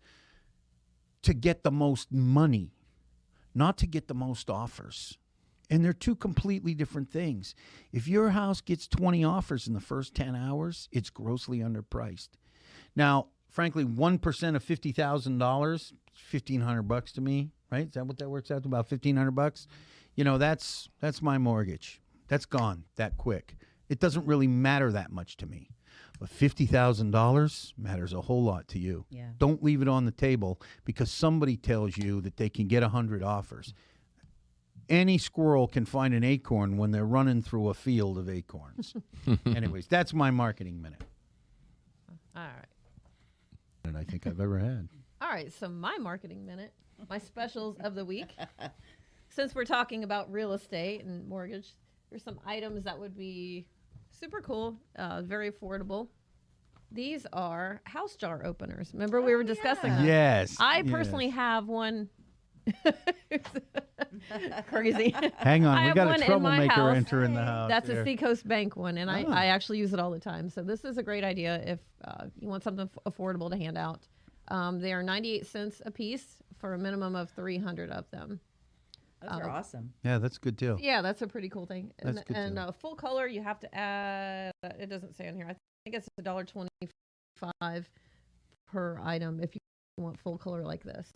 S4: to get the most money, not to get the most offers. And they're two completely different things. If your house gets 20 offers in the first 10 hours, it's grossly underpriced. Now, frankly, 1% of $50,000, $1,500 to me, right? Is that what that works out to? About $1,500? You know, that's my mortgage. That's gone that quick. It doesn't really matter that much to me. But $50,000 matters a whole lot to you.
S5: Yeah.
S4: Don't leave it on the table because somebody tells you that they can get 100 offers. Any squirrel can find an acorn when they're running through a field of acorns. Anyways, that's my marketing minute.
S2: All right.
S4: And I think I've ever had.
S2: All right, so my marketing minute, my specials of the week. Since we're talking about real estate and mortgage, there's some items that would be super cool, very affordable. These are house jar openers. Remember we were discussing them?
S4: Yes.
S2: I
S4: yes.
S2: personally have one. Crazy.
S4: Hang
S2: I
S4: on, we
S2: have
S4: got
S2: one
S4: a
S2: in my
S4: troublemaker
S2: house.
S4: enter in the house.
S2: That's
S4: there.
S2: a Seacoast Bank one, and
S4: Oh.
S2: I actually use it all the time. So this is a great idea if you want something affordable to hand out. They are 98 cents a piece for a minimum of 300 of them.
S5: Those are awesome.
S4: Yeah, that's a good deal.
S2: Yeah, that's a pretty cool thing.
S4: That's good
S2: And
S4: too.
S2: full color, you have to add. It doesn't say on here. I think it's $1.25 per item if you want full color like this.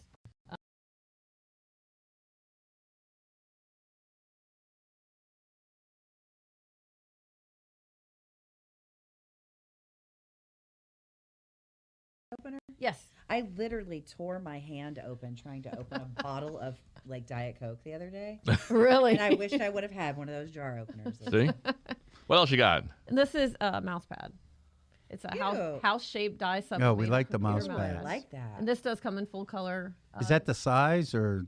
S5: Opener?
S2: Yes.
S5: I literally tore my hand open trying to open a bottle of like Diet Coke the other day.
S2: Really?
S5: And I wish I would have had one of those jar openers.
S3: See? What else you got?
S2: And this is a mouse pad. It's a
S5: Cute.
S2: house-shaped die
S4: Oh,
S2: sublimate.
S4: we like the
S2: computer
S4: mouse
S5: Ooh, I
S4: pads.
S5: like that.
S2: And this does come in full color.
S4: Is that the size, or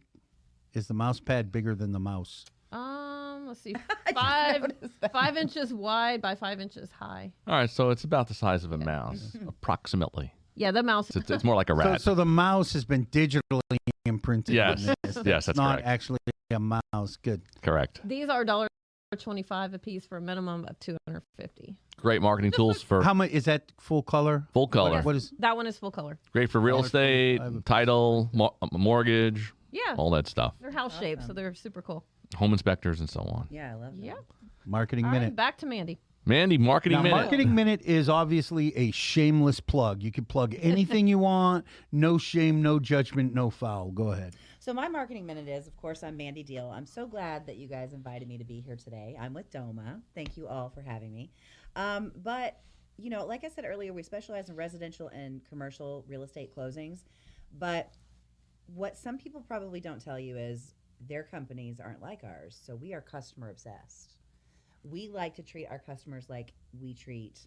S4: is the mouse pad bigger than the mouse?
S2: Let's see, 5 inches wide by 5 inches high.
S3: All right, so it's about the size of a mouse, approximately.
S2: Yeah, the mouse.
S3: It's more like a
S4: So,
S3: rat.
S4: so the mouse has been digitally imprinted.
S3: Yes.
S4: in this.
S3: Yes,
S4: It's
S3: that's
S4: not
S3: correct.
S4: actually a mouse. Good.
S3: Correct.
S2: These are $1.25 a piece for a minimum of $250.
S3: Great marketing tools for
S4: How much is that? Full color?
S3: full color.
S4: What is?
S2: That one is full color.
S3: Great for real estate,
S4: $1.25.
S3: title, mortgage,
S2: Yeah,
S3: all that stuff.
S2: they're house shaped, so they're super cool.
S3: Home inspectors and so on.
S5: Yeah, I love that.
S2: Yeah.
S4: Marketing
S2: All right,
S4: minute.
S2: back to Mandy.
S3: Mandy, marketing
S4: Now,
S3: minute.
S4: marketing minute is obviously a shameless plug. You can plug anything you want. No shame, no judgment, no foul. Go ahead.
S5: So my marketing minute is, of course, I'm Mandy Deal. I'm so glad that you guys invited me to be here today. I'm with DOMA. Thank you all for having me. But, you know, like I said earlier, we specialize in residential and commercial real estate closings. But what some people probably don't tell you is their companies aren't like ours. So we are customer obsessed. We like to treat our customers like we treat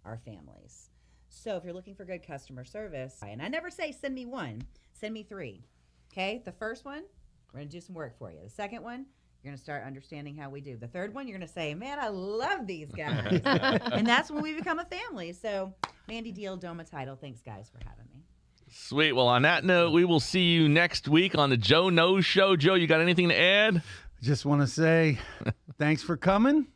S5: our families. So if you're looking for good customer service, and I never say send me one, send me 3. Okay? The first one, we're going to do some work for you. The second one, you're going to start understanding how we do. The third one, you're going to say, man, I love these guys. And that's when we become a family. So Mandy Deal, DOMA Title, thanks guys for having me.
S3: Sweet. Well, on that note, we will see you next week on the Joe Knows Show. Joe, you got anything to add?
S4: Just want to say thanks for coming.